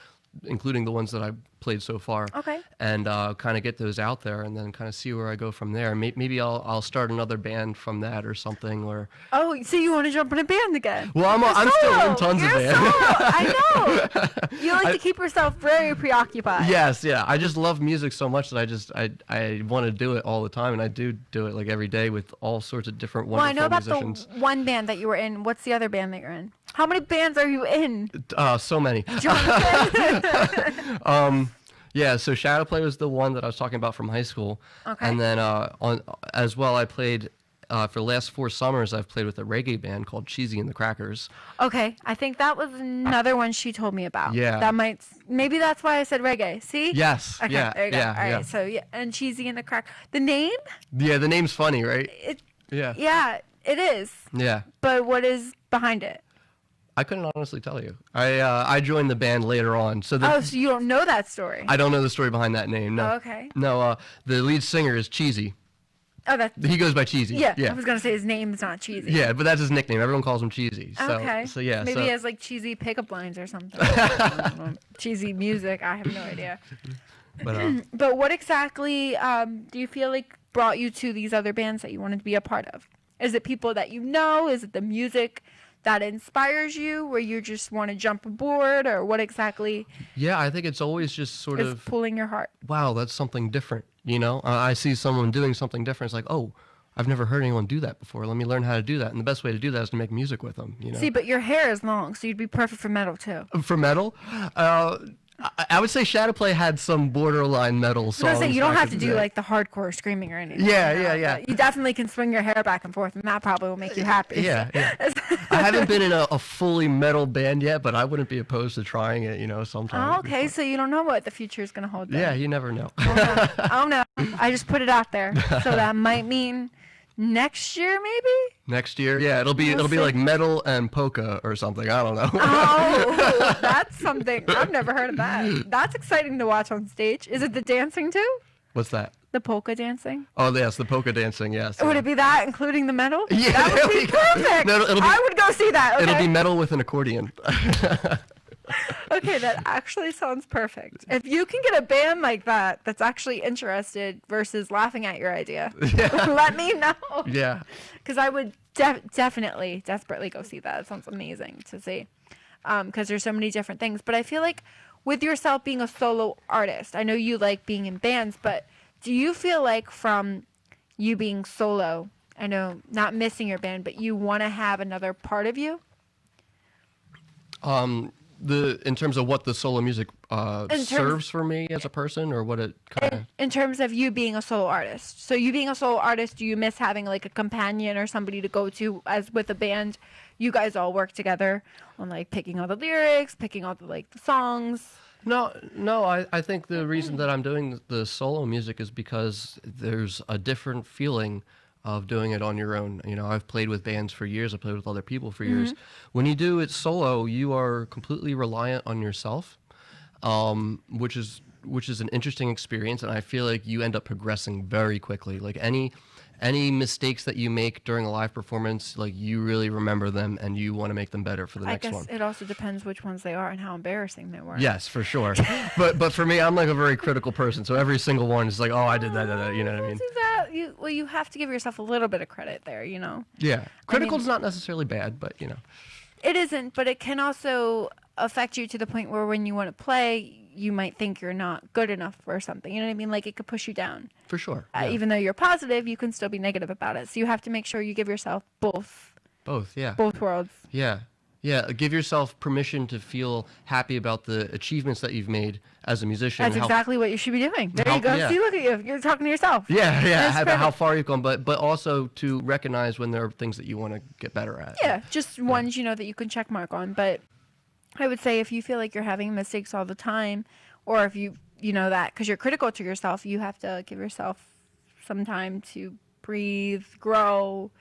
including the ones that I played so far.
Okay.
And kind of get those out there, and then kind of see where I go from there. Maybe I'll start another band from that or something. Or
Oh, so you want to jump in a band again?
well, I'm still in tons
You're
of bands.
solo. I know. You like to keep yourself very preoccupied.
Yes, yeah. I just love music so much that I want to do it all the time, and I do it like every day with all sorts of different
Well, I know
wonderful
about
musicians.
the one band that you were in. What's the other band that you're in? How many bands are you in?
So many.
Jonathan?
Yeah, so Shadow Play was the one that I was talking about from high school.
Okay.
And then as well, I played for the last 4 summers. I've played with a reggae band called Cheesy and the Crackers.
Okay, I think that was another one she told me about.
Yeah.
That maybe that's why I said reggae. See?
Yes.
Okay,
Yeah.
there you go.
Yeah.
All right,
yeah.
so yeah, and Cheesy and the Crack. The name?
Yeah. The name's funny, right? Yeah.
Yeah, it is.
Yeah.
But what is behind it?
I couldn't honestly tell you. I joined the band later on, so
Oh, so you don't know that story?
I don't know the story behind that name. No.
Oh, okay.
No. The lead singer is Cheesy.
Oh, that's
He goes by Cheesy.
yeah.
Yeah.
I was gonna say his name's not Cheesy.
Yeah, but that's his nickname. Everyone calls him Cheesy. So,
Okay.
So yeah.
Maybe
so,
he has like cheesy pickup lines or something. I don't know. Cheesy music. I have no idea.
but
But what exactly do you feel like brought you to these other bands that you wanted to be a part of? Is it people that you know? Is it the music that inspires you, where you just want to jump aboard, or what exactly
yeah, I think it's always just sort
is
of
pulling your heart?
wow, that's something different. You know, I see someone doing something different. It's like, oh, I've never heard anyone do that before. Let me learn how to do that. And the best way to do that is to make music with them. You know,
See, but your hair is long, so you'd be perfect for metal too.
for metal, I would say Shadowplay had some borderline metal
I was
songs.
gonna say, you don't
back
have to
in the
do
day.
like the hardcore screaming or anything.
Yeah,
you know,
yeah.
but you definitely can swing your hair back and forth, and that probably will make you happy.
Yeah, yeah. I haven't been in a fully metal band yet, but I wouldn't be opposed to trying it, sometime.
Oh, okay, so you don't know what the future is gonna hold. Then.
Yeah, you never know.
Oh no, I just put it out there. So that might mean next year, maybe.
Next year, yeah, it'll be
We'll see.
like metal and polka or something. I don't know.
Oh, that's something I've never heard of that. That's exciting to watch on stage. Is it the dancing too?
What's that?
The polka dancing?
Oh, yes, the polka dancing. Yes.
Would it be that, including the metal?
Yeah,
that
there
would
we
be
go.
perfect.
No, it'll be-
I would go see that. Okay.
It'll be metal with an accordion.
Okay, that actually sounds perfect. If you can get a band like that that's actually interested versus laughing at your idea, let me know.
Yeah.
Because I would desperately go see that. It sounds amazing to see. Because there's so many different things. But I feel like with yourself being a solo artist, I know you like being in bands, but do you feel like from you being solo, I know not missing your band, but you want to have another part of you?
In terms of what the solo music serves for me as a person, or what it kind of.
In terms of you being a solo artist. So you being a solo artist, do you miss having like a companion or somebody to go to as with a band? You guys all work together on like picking all the lyrics, picking all the like the songs.
No. I think the reason that I'm doing the solo music is because there's a different feeling of doing it on your own. I've played with bands for years. I've played with other people for years. When you do it solo, you are completely reliant on yourself, which is an interesting experience. And I feel like you end up progressing very quickly. Like any mistakes that you make during a live performance, like you really remember them and you want to make them better for the next one.
I guess it also depends which ones they are and how embarrassing they were.
Yes, for sure. but for me, I'm like a very critical person. So every single one is like, oh, I did that. You know what I mean?
Do that. You have to give yourself a little bit of credit there,
Yeah. Critical is not necessarily bad, but
It isn't, but it can also affect you to the point where when you want to play, you might think you're not good enough or something. You know what I mean? Like it could push you down.
For sure. Yeah.
Even though you're positive, you can still be negative about it. So you have to make sure you give yourself both worlds.
Yeah. Yeah, give yourself permission to feel happy about the achievements that you've made as a musician.
That's exactly what you should be doing. There you go.
Yeah.
See, look at you. You're talking to yourself.
Yeah, about how far you've gone, but also to recognize when there are things that you want to get better at.
Yeah, just ones that you can check mark on. But I would say if you feel like you're having mistakes all the time, or if you that because you're critical to yourself, you have to give yourself some time to breathe, grow.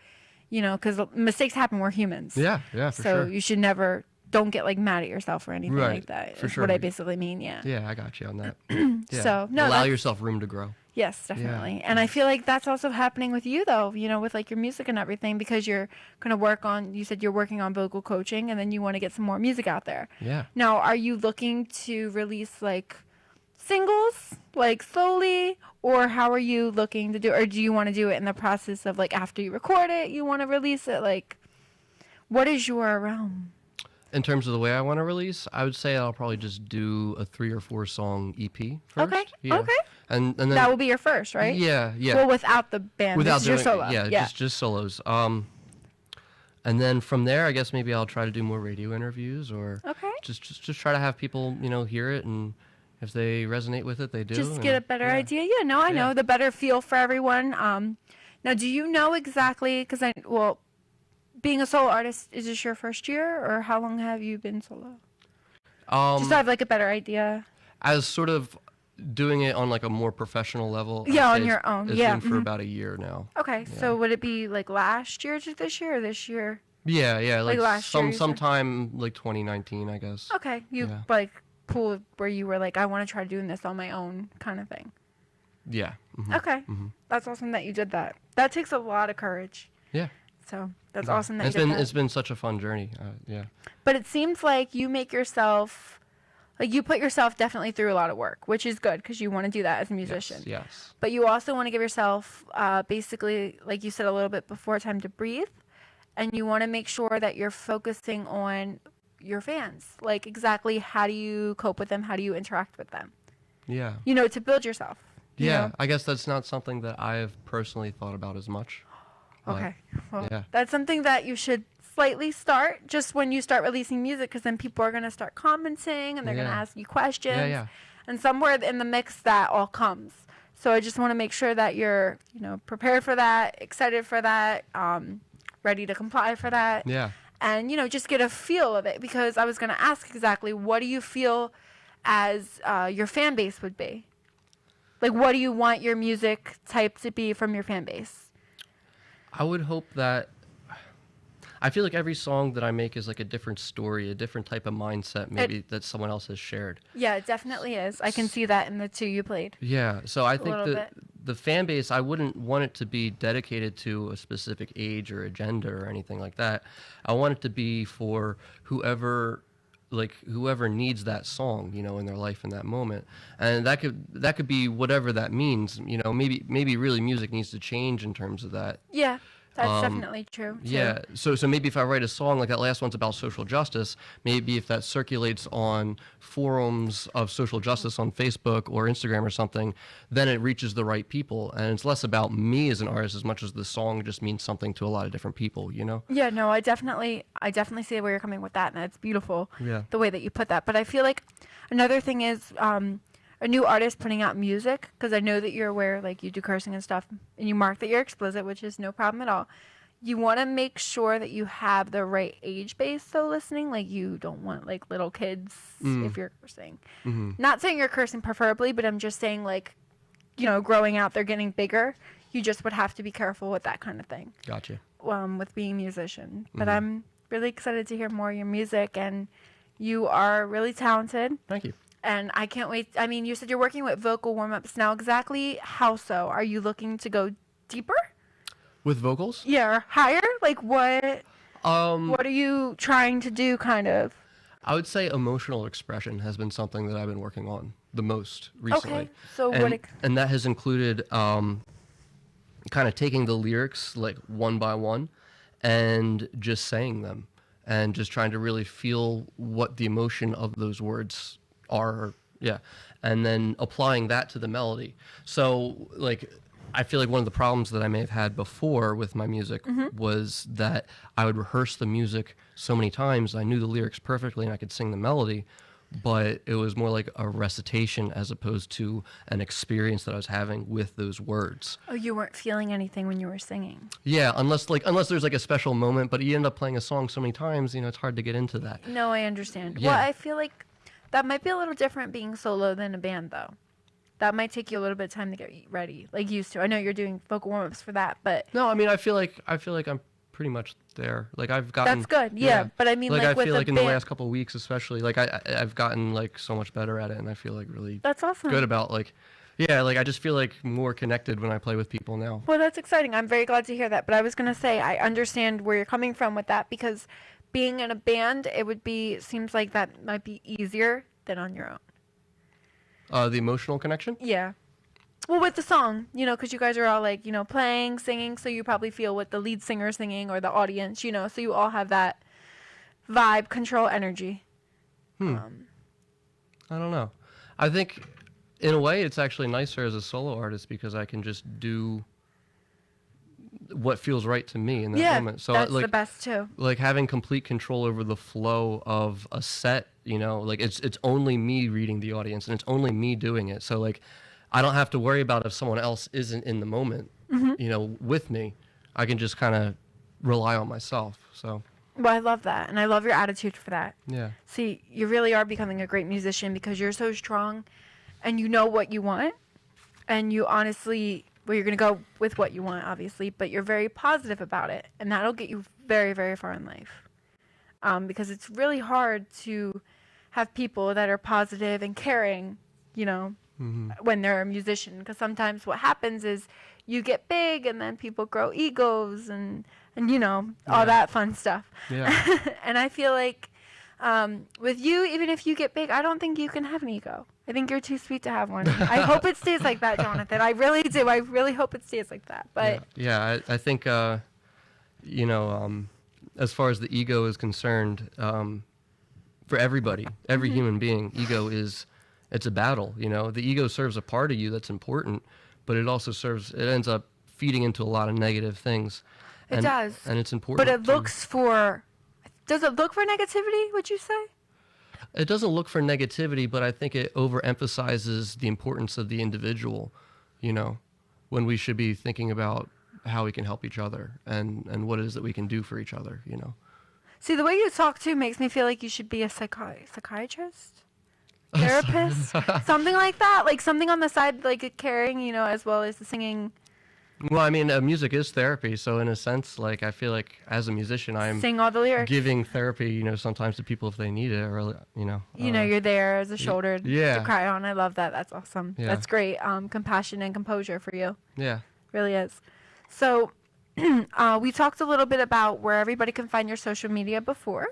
Because mistakes happen. We're humans.
Yeah, for sure.
So you should never, don't get like mad at yourself or anything like that.
For
is
sure.
what I basically mean. Yeah.
Yeah, I got you on that. Yeah.
So no,
allow yourself room to grow.
Yes, definitely. And I feel like that's also happening with you though, with like your music and everything, because you're going to work on, you said you're working on vocal coaching and then you want to get some more music out there.
Yeah.
Now, are you looking to release like singles, like slowly, or how are you looking to do, or do you want to do it in the process of like after you record it, you want to release it? Like, what is your realm?
In terms of the way I want to release, I would say I'll probably just do a 3 or 4 song EP first.
Okay.
Yeah.
Okay.
And then
That will be your first, right?
Yeah.
Well, without the band,
without
this is your
doing
solo.
yeah, just solos. And then from there, I guess maybe I'll try to do more radio interviews, or
Okay.
just try to have people hear it, and if they resonate with it, they do.
Just get a better
yeah.
idea. Yeah, no, I know.
Yeah.
The better feel for everyone. Now, do you know exactly, being a solo artist, is this your first year, or how long have you been solo? Just to have like a better idea.
I was sort of doing it on like a more professional level.
Yeah,
I'd
on
say
your own.
It's
Yeah,
been for about a year now.
Okay, so would it be like last year to this year, or this year?
Yeah, like
last year, you said?
sometime like 2019, I guess.
Okay, you
Yeah.
like pulled where you were like, I want to try doing this on my own kind of thing.
Yeah. Mhm.
Okay, that's awesome that you did that. That takes a lot of courage.
Yeah.
So that's awesome that
It's
you did
been
that.
it's been such a fun journey. Yeah.
But it seems like you make yourself, like you put yourself definitely through a lot of work, which is good because you want to do that as a musician.
Yes.
But you also want to give yourself, basically, like you said a little bit before, time to breathe. And you want to make sure that you're focusing on your fans. Like exactly how do you cope with them? How do you interact with them?
Yeah.
To build yourself. you
Yeah.
know?
I guess that's not something that I've personally thought about as much. but,
Okay. Well,
yeah.
that's something that you should slightly start just when you start releasing music, because then people are going to start commenting and they're going to ask you questions.
Yeah.
And somewhere in the mix that all comes. So I just want to make sure that you're, prepared for that, excited for that, ready to comply for that.
Yeah.
And, just get a feel of it, because I was going to ask exactly, what do you feel as your fan base would be? Like, what do you want your music type to be from your fan base?
I would hope that, I feel like every song that I make is like a different story, a different type of mindset maybe that someone else has shared.
Yeah, it definitely is. I can see that in the 2 you played.
Yeah, so I think
little
that the fan base, I wouldn't want it to be dedicated to a specific age or a gender or anything like that. I want it to be for whoever needs that song, in their life in that moment. And that could be whatever that means, maybe really music needs to change in terms of that.
Yeah. That's definitely true, too.
Yeah, so maybe if I write a song like that last one's about social justice, maybe if that circulates on forums of social justice on Facebook or Instagram or something, then it reaches the right people, and it's less about me as an artist as much as the song just means something to a lot of different people,
Yeah, no, I definitely see where you're coming with that, and it's beautiful,
Yeah.
the way that you put that. But I feel like another thing is a new artist putting out music, because I know that you're aware, like, you do cursing and stuff, and you mark that you're explicit, which is no problem at all. You want to make sure that you have the right age base, though, listening. Like, you don't want, like, little kids if you're cursing.
Mm-hmm.
Not saying you're cursing preferably, but I'm just saying, like, growing out, they're getting bigger. You just would have to be careful with that kind of thing.
Gotcha.
With being a musician. But I'm really excited to hear more of your music, and you are really talented.
Thank you.
And I can't wait. I mean, you said you're working with vocal warm-ups now. Exactly how so? Are you looking to go deeper?
With vocals?
Yeah, or higher? Like, what are you trying to do, kind of?
I would say emotional expression has been something that I've been working on the most recently.
Okay, so
and that has included kind of taking the lyrics like one by one and just saying them and just trying to really feel what the emotion of those words are, and then applying that to the melody. So, like, I feel like one of the problems that I may have had before with my music was that I would rehearse the music so many times, I knew the lyrics perfectly and I could sing the melody, but it was more like a recitation as opposed to an experience that I was having with those words.
Oh, you weren't feeling anything when you were singing?
Yeah, unless there's like a special moment, but you end up playing a song so many times, it's hard to get into that.
No, I understand.
Yeah.
Well, I feel like that might be a little different being solo than a band, though. That might take you a little bit of time to get ready, like used to. I know you're doing vocal warm-ups for that, but
No, I mean, I feel like I'm pretty much there. Like, I've gotten...
That's good, yeah. But I mean, like
I
with
feel
the
like in the
band...
last couple of weeks especially, like, I've gotten, like, so much better at it, and I feel, like, really
That's awesome.
good about, like... Yeah, like, I just feel, like, more connected when I play with people now.
Well, that's exciting. I'm very glad to hear that. But I was going to say, I understand where you're coming from with that, because being in a band, seems like that might be easier than on your own.
The emotional connection?
Yeah. Well, with the song, because you guys are all, like, playing, singing, so you probably feel what the lead singer is singing or the audience, so you all have that vibe, control, energy.
I don't know. I think, in a way, it's actually nicer as a solo artist because I can just do what feels right to me in that moment. So,
that's
like,
the best, too.
Like, having complete control over the flow of a set, like, it's only me reading the audience, and it's only me doing it. So, like, I don't have to worry about if someone else isn't in the moment, with me. I can just kind of rely on myself, so.
Well, I love that, and I love your attitude for that.
Yeah.
See, you really are becoming a great musician because you're so strong, and you know what you want, and you honestly, well, you're going to go with what you want, obviously, but you're very positive about it, and that'll get you very, very far in life. Because it's really hard to have people that are positive and caring, when they're a musician, because sometimes what happens is you get big and then people grow egos and all that fun stuff.
Yeah.
And I feel like with you, even if you get big, I don't think you can have an ego. I think you're too sweet to have one. I hope it stays like that, Jawnathan. I really do. I really hope it stays like that. But
I think as far as the ego is concerned, for everybody, every human being, it's a battle, The ego serves a part of you that's important, but it also ends up feeding into a lot of negative things.
It does.
And it's important.
But it looks for... Does it look for negativity, would you say?
It doesn't look for negativity, but I think it overemphasizes the importance of the individual, you know, when we should be thinking about how we can help each other and what it is that we can do for each other, you know.
See, the way you talk, too, makes me feel like you should be a psychiatrist? Therapist? Something like that? Like something on the side, like caring, you know, as well as the singing.
Well, I mean, music is therapy, so in a sense, like, I feel like as a musician, I'm
Sing all the lyrics.
giving therapy, you know, sometimes to people if they need it, or, you know.
You're there as a shoulder
yeah.
to cry on. I love that. That's awesome.
Yeah.
That's great. Compassion and composure for you.
Yeah.
Really is. So we talked a little bit about where everybody can find your social media before.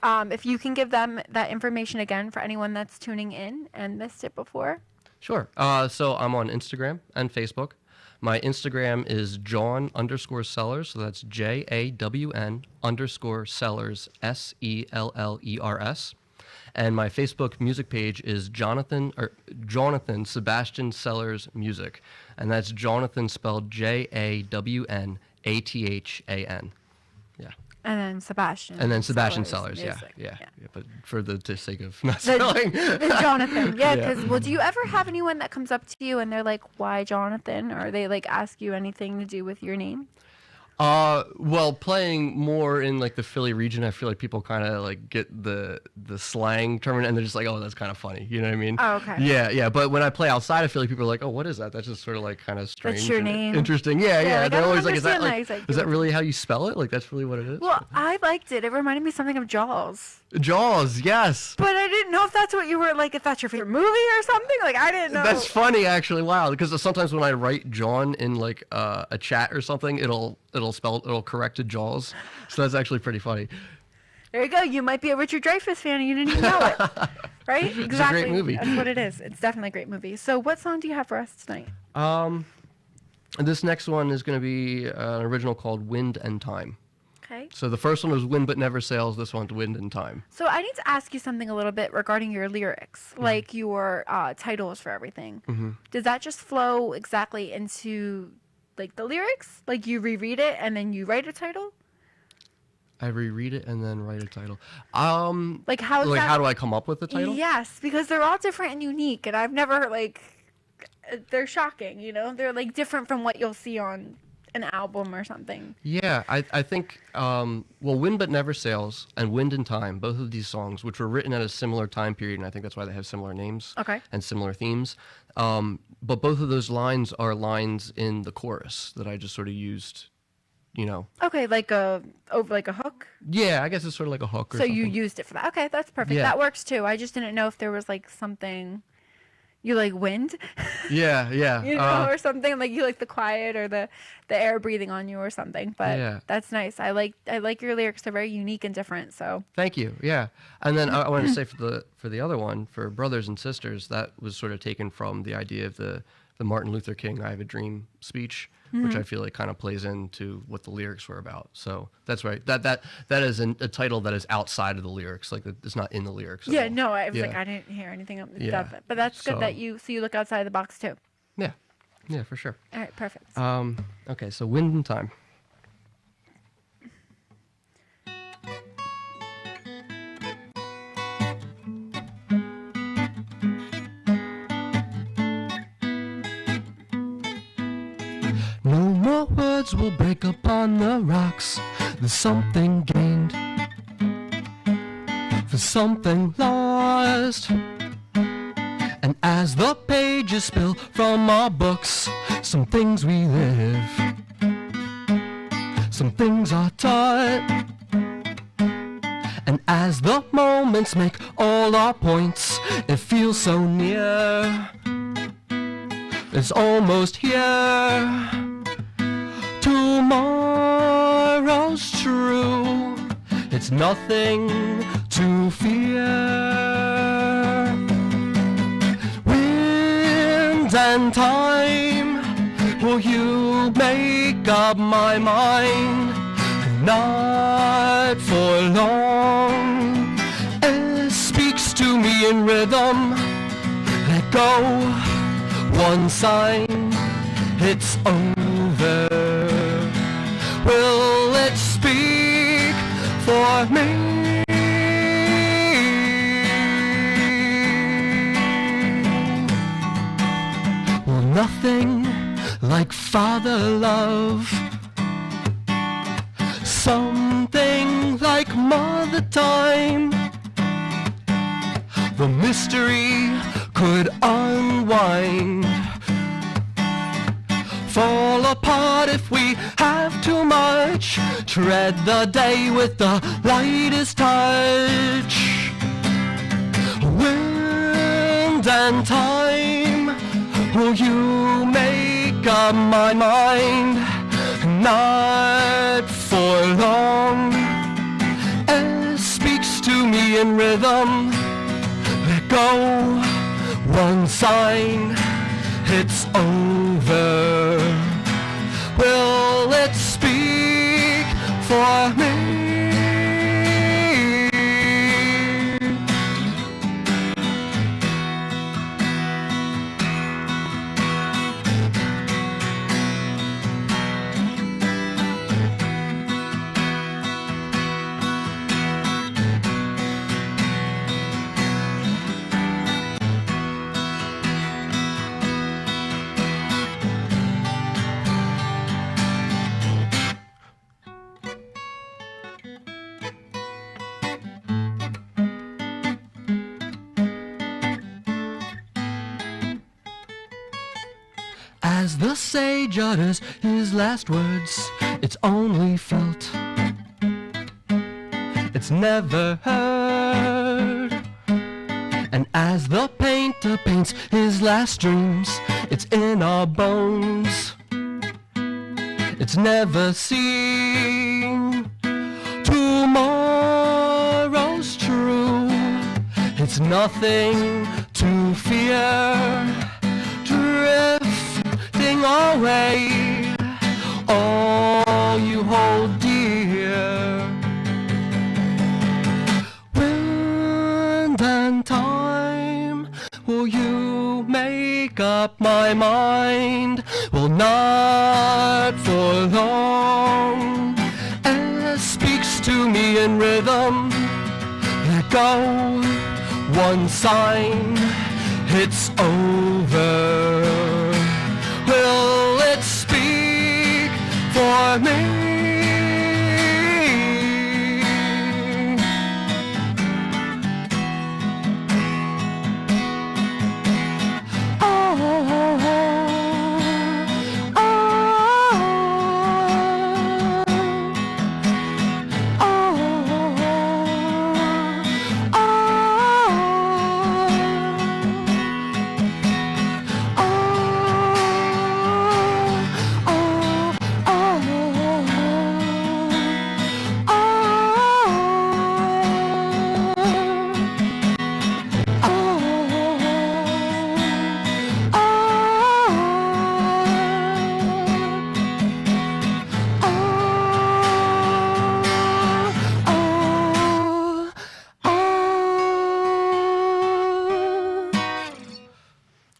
If you can give them that information again for anyone that's tuning in and missed it before.
Sure. So I'm on Instagram and Facebook. My Instagram is Jawn_Selers, so that's JAWN_Selers, SELLERS. And my Facebook music page is Jawnathan Sebastian Selers Music, and that's Jawnathan spelled JAWNATHAN. Yeah.
And then Sebastian.
And then Sebastian Sellers, yeah. But for the sake of not spelling.
The Jawnathan, yeah.
Yeah.
Because, well, do you ever have anyone that comes up to you and they're like, "Why Jawnathan?" Or they like ask you anything to do with your name?
Well, playing more in like the Philly region, I feel like people kind of like get the slang term and they're just like, oh, that's kind of funny. You know what I mean?
Oh, okay.
Yeah. But when I play outside of Philly, people are like, oh, what is that? That's just sort of like kind of strange.
That's your
and
name.
Interesting. Yeah.
Like,
They're
I don't
always like, is that
understand
like,
that.
is that really how you spell it? Like, that's really what it is?
Well, I liked it. It reminded me something of Jaws.
Jaws, yes.
But I didn't know if that's what you were like, if that's your favorite movie or something. Like, I didn't know.
That's funny, actually. Wow, because sometimes when I write John in like a chat or something, it'll correct to Jaws. So that's actually pretty funny.
There you go. You might be a Richard Dreyfuss fan and you didn't even know it. Right? Exactly.
It's a great movie.
That's what it is. It's definitely a great movie. So what song do you have for us tonight?
This next one is going to be an original called Wind and Time.
Okay.
So the first one was Wind But Never Sails. This one's Wind and Time.
So I need to ask you something a little bit regarding your lyrics, like your titles for everything.
Mm-hmm.
Does that just flow exactly into like the lyrics? Like you reread it and then you write a title?
I reread it and then write a title.
Like how?
Like how do I come up with the title?
Yes, because they're all different and unique, and I've never like. They're shocking, you know. They're like different from what you'll see on an album or something.
Yeah, I think, well, Wind But Never Sails and Wind and Time, both of these songs, which were written at a similar time period, and I think that's why they have similar names and similar themes. But both of those lines are lines in the chorus that I just sort of used, you know.
Okay, like a hook?
Yeah, I guess it's sort of like a hook or
so
something.
you used it for that. Okay, that's perfect.
Yeah.
That works too. I just didn't know if there was like something... You like wind?
Yeah.
You know, or something like you like the quiet or the air breathing on you or something. But
Yeah.
that's nice. I like your lyrics. They're very unique and different. So
Thank you. Yeah, and then I wanted to say for the other one, for Brothers and Sisters, that was sort of taken from the idea of the Martin Luther King "I Have a Dream" speech, which I feel like kind of plays into what the lyrics were about. So that's right. That is a title that is outside of the lyrics. Like it's not in the lyrics. At all.
no, I was
Yeah.
like I didn't hear anything of
Yeah.
that. But that's good
So-
that you look outside the box too.
Yeah, for sure.
All right, perfect.
Okay, so Wind and Time. No more words will break upon the rocks. There's something gained for something lost. And as the pages spill from our books, some things we live, some things are taught. And as the moments make all our points, it feels so near. It's almost here. Tomorrow's true. It's nothing to fear. Wind and time, will you make up my mind? Not for long. It speaks to me in rhythm. Let go. One sign, it's over. Will for me. Well, nothing like father love, something like mother time. The mystery could unwind, fall apart if we have too much, tread the day with the lightest touch. Wind and time, will you make up my mind? Not for long. It speaks to me in rhythm. Let go, one sign, it's over. Will it speak for me? As the sage utters his last words, it's only felt, it's never heard. And as the painter paints his last dreams, it's in our bones, it's never seen. Tomorrow's true, it's nothing to fear. Drifting away, all you hold dear. Wind and time, will you make up my mind? Well, not for long. It speaks to me in rhythm. Let go, one sign, it's over. Will it speak for me?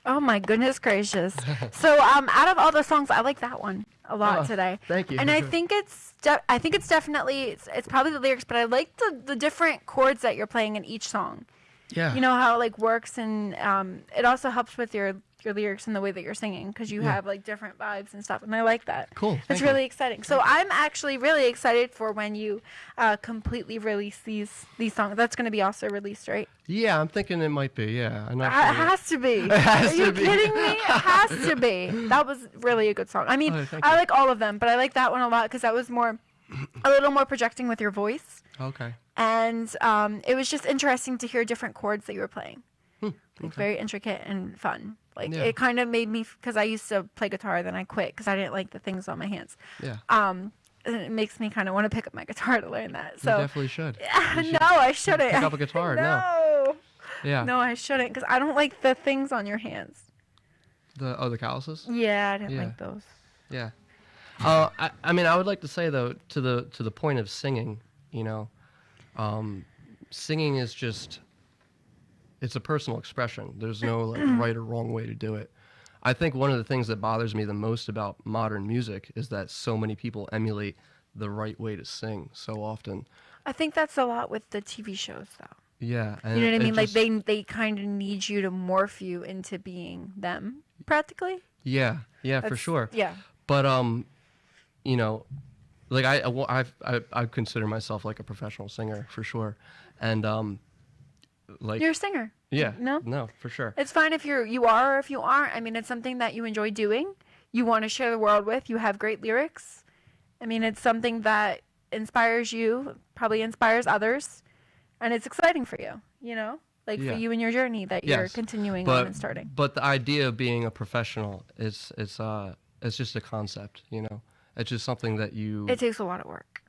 Oh my goodness gracious! So, out of all the songs, I like that one a lot today.
Thank you.
And I think it's definitely it's probably the lyrics, but I like the different chords that you're playing in each song.
Yeah.
You know how it like works, and it also helps with your lyrics and the way that you're singing, because you have like different vibes and stuff, and I like that.
Cool.
It's
Thank
really
you.
exciting. So I'm actually really excited for when you completely release these songs. That's going to be also released, right?
Yeah, I'm thinking it might be. Yeah, I'm not
It
sure.
has to be.
has
Are you
to be.
kidding me? It has to be. That was really a good song. I mean,
Oh, thank
I
you.
like all of them, but I like that one a lot because that was a little more projecting with your voice,
Okay.
and it was just interesting to hear different chords that you were playing. Like very intricate and fun. Like
Yeah.
it kind of made me, because I used to play guitar, then I quit because I didn't like the things on my hands.
Yeah.
And it makes me kind of want to pick up my guitar to learn that.
You
So
definitely should. You
no, I shouldn't.
pick up a guitar. No.
No.
Yeah.
No, I shouldn't, because I don't like the things on your hands.
The calluses.
Yeah, I didn't
Yeah.
like those.
Yeah. I mean, I would like to say though, to the point of singing, you know, singing is just, it's a personal expression. There's no like right or wrong way to do it. I think one of the things that bothers me the most about modern music is that so many people emulate the right way to sing so often.
I think that's a lot with the TV shows, though.
Yeah, and
You know what I
it
mean? Like
just-
they kind of need you to morph you into being them, practically.
yeah, for
That's-
sure.
Yeah.
But you know, like I consider myself like a professional singer for sure, and like
You're a singer.
yeah,
No?
for sure.
It's fine if you are or if you aren't. I mean, it's something that you enjoy doing. You want to share the world with. You have great lyrics. I mean, it's something that inspires you, probably inspires others, and it's exciting for you, you know? Like
Yeah.
for you and your journey that you're
Yes,
continuing
but
on and starting.
but the idea of being a professional is it's just a concept, you know. It's just something that
It takes a lot of work.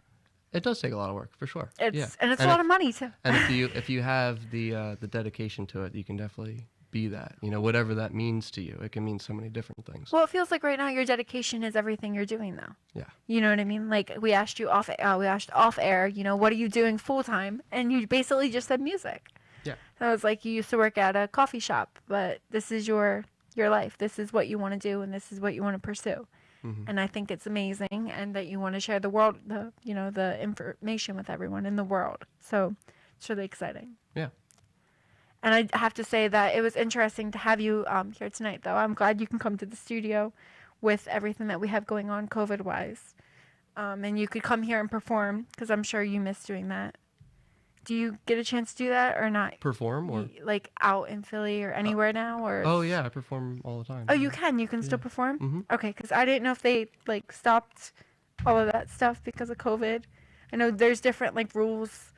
it does take a lot of work for sure.
It's
yeah.
and it's a lot of money too.
And if you have the dedication to it, you can definitely be that. You know, whatever that means to you, it can mean so many different things.
Well, it feels like right now your dedication is everything you're doing, though.
Yeah.
You know what I mean? Like we asked you off air, you know, what are you doing full time? And you basically just said music.
Yeah.
So it was like you used to work at a coffee shop, but this is your life. This is what you want to do, and this is what you want to pursue.
Mm-hmm.
And I think it's amazing, and that you want to share the world, the information with everyone in the world. So it's really exciting.
Yeah.
And I have to say that it was interesting to have you here tonight, though. I'm glad you can come to the studio with everything that we have going on COVID-wise. And you could come here and perform, because I'm sure you miss doing that. Do you get a chance to do that or not?
Perform or
Like out in Philly or anywhere now? Or
oh yeah, I perform all the time.
Oh, you can? You can still perform?
Mhm.
Okay, because I didn't know if they, like, stopped all of that stuff because of COVID. I know there's different, like, rules.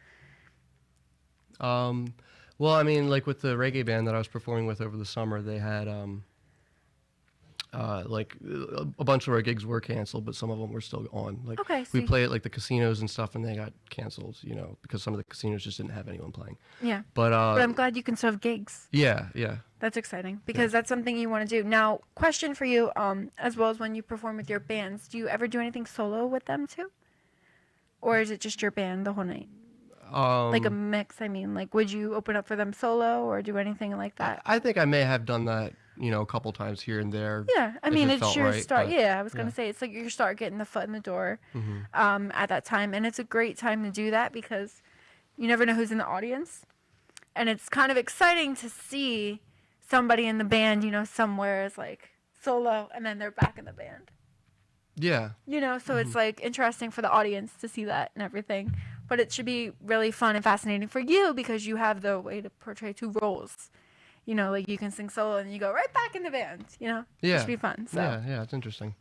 Well, I mean, like with the reggae band that I was performing with over the summer, they had like a bunch of our gigs were canceled, but some of them were still on. Like
Okay,
we
so-
play at like the casinos and stuff, and they got canceled, you know, because some of the casinos just didn't have anyone playing.
Yeah.
But
But I'm glad you can still have gigs.
yeah.
That's exciting because that's something you want to do. Now, question for you, as well as when you perform with your bands, do you ever do anything solo with them too? Or is it just your band the whole night? Like a mix, I mean. Like, would you open up for them solo or do anything like that?
I think I may have done that, you know, a couple times here and there.
Yeah, I
if
mean,
it
it's
felt
your
right,
start.
but-
Yeah, I was going
yeah.
to say, it's like your start getting the foot in the door
Mm-hmm.
at that time. And it's a great time to do that because you never know who's in the audience. And it's kind of exciting to see somebody in the band, you know, somewhere is like solo and then they're back in the band.
Yeah.
You know, so
Mm-hmm.
it's like interesting for the audience to see that and everything. But it should be really fun and fascinating for you because you have the way to portray two roles. You know, like you can sing solo and you go right back in the band, you know?
Yeah.
It should be fun. So
Yeah, it's interesting.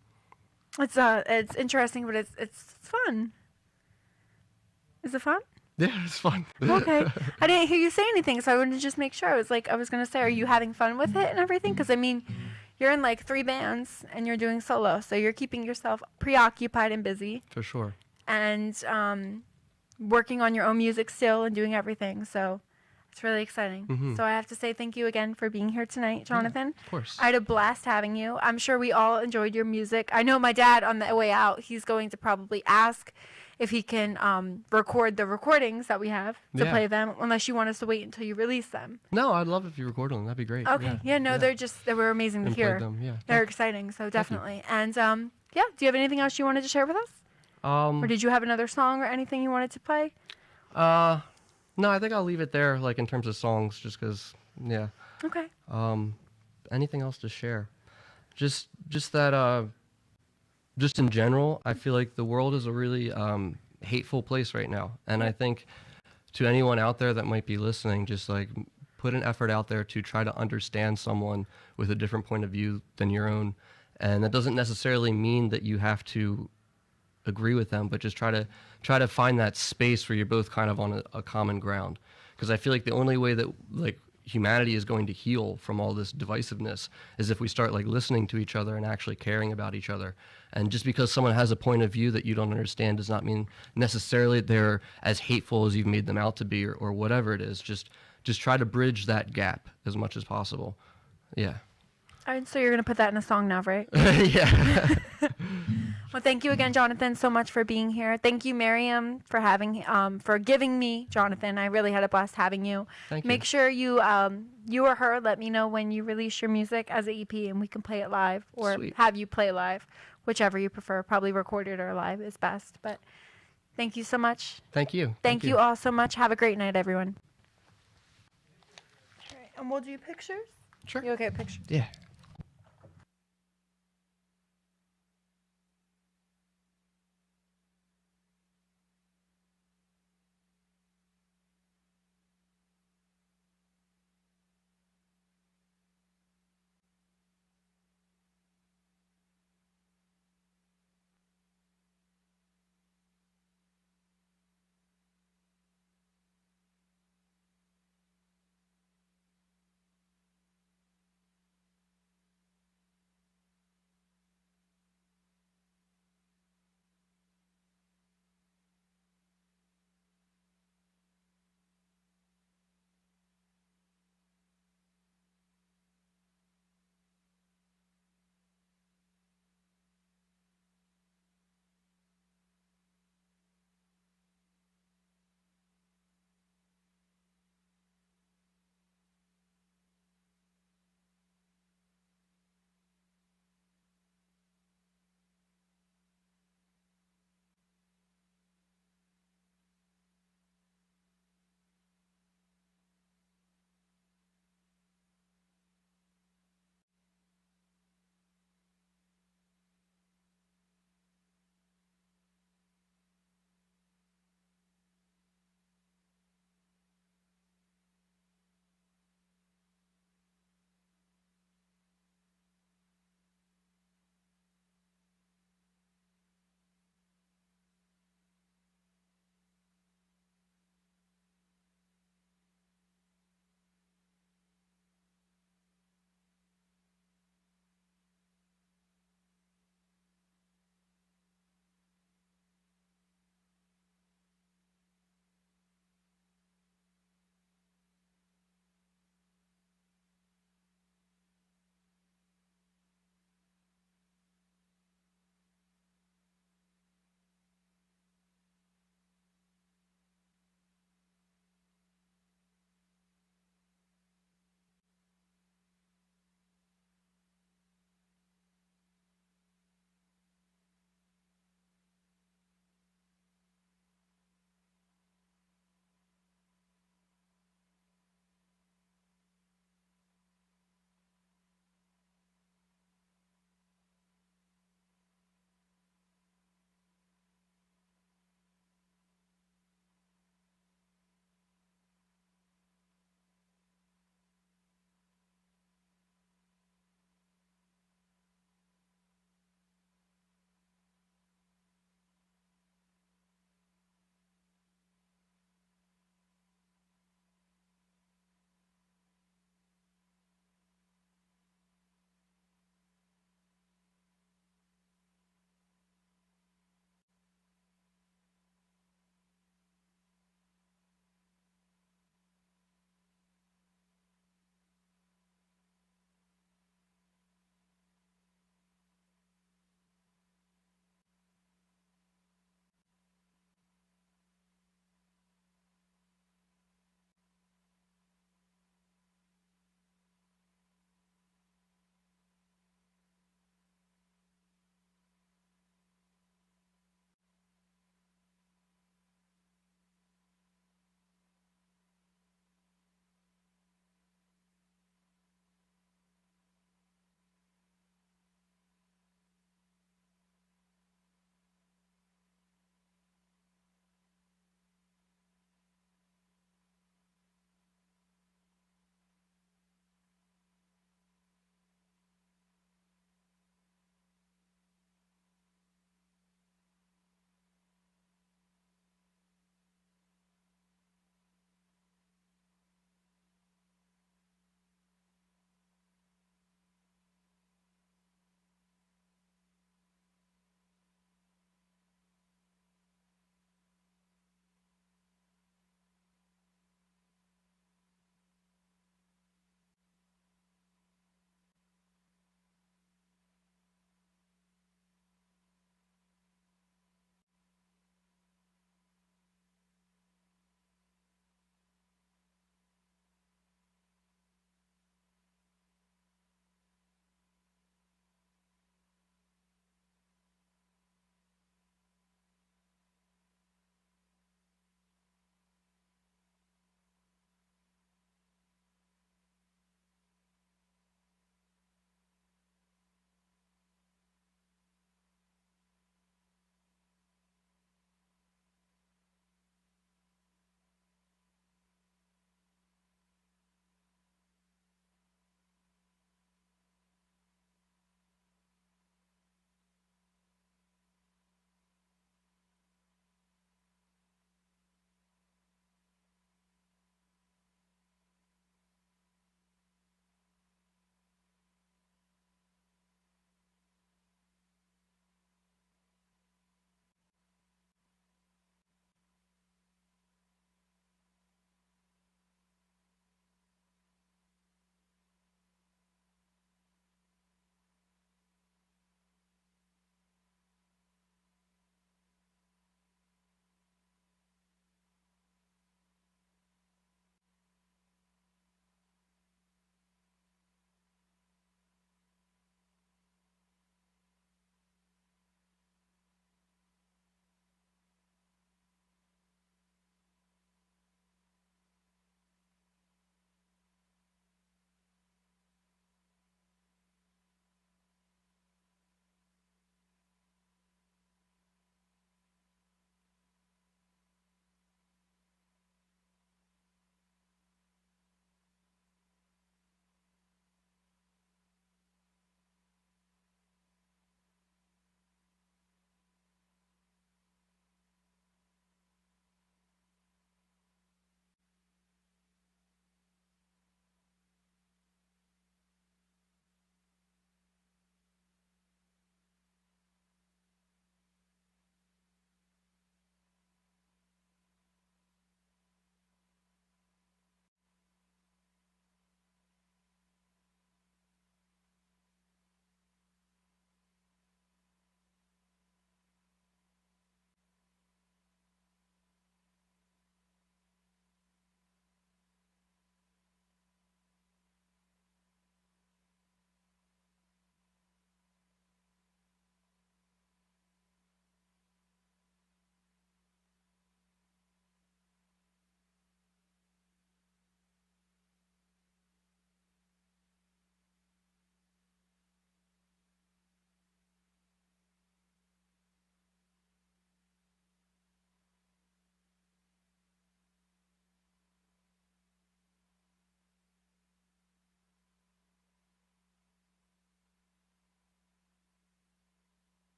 it's interesting, but it's fun. Is it fun?
Yeah, it's fun.
Okay. I didn't hear you say anything, so I wanted to just make sure. I was going to say, are you having fun with it and everything? Because, I mean, you're in like 3 bands and you're doing solo, so you're keeping yourself preoccupied and busy
For sure.
and working on your own music still and doing everything. So it's really exciting.
Mhm.
So I have to say thank you again for being here tonight, Jawnathan.
Of course.
I had a blast having you. I'm sure we all enjoyed your music. I know my dad on the way out, he's going to probably ask if he can record the recordings that we have to
Yeah.
play them, unless you want us to wait until you release them.
No, I'd love if you record them. That'd be great.
Okay. Yeah, no, they were amazing to
And played
hear.
them, yeah.
They're exciting, so definitely. And yeah, do you have anything else you wanted to share with us? Or did you have another song or anything you wanted to play?
No, I think I'll leave it there, like in terms of songs, just because, yeah.
Okay.
Anything else to share? Just that, just in general, I feel like the world is a really hateful place right now, and I think to anyone out there that might be listening, just like put an effort out there to try to understand someone with a different point of view than your own, and that doesn't necessarily mean that you have to agree with them, but just try to find that space where you're both kind of on a common ground. Because I feel like the only way that like humanity is going to heal from all this divisiveness is if we start like listening to each other and actually caring about each other. And just because someone has a point of view that you don't understand does not mean necessarily they're as hateful as you've made them out to be, or whatever it is. Just try to bridge that gap as much as possible. Yeah.
All right, so you're going to put that in a song now, right?
Yeah.
Well, thank you again, Jawnathan, so much for being here. Thank you, Miriam, for giving me Jawnathan. I really had a blast having you.
Thank you.
Make sure you or her let me know when you release your music as an EP, and we can play it live or
Sweet.
have you play live, whichever you prefer. Probably recorded or live is best. But thank you so much.
Thank you.
Thank you all so much. Have a great night, everyone. All right, and we'll do pictures.
Sure.
You okay with pictures?
Yeah.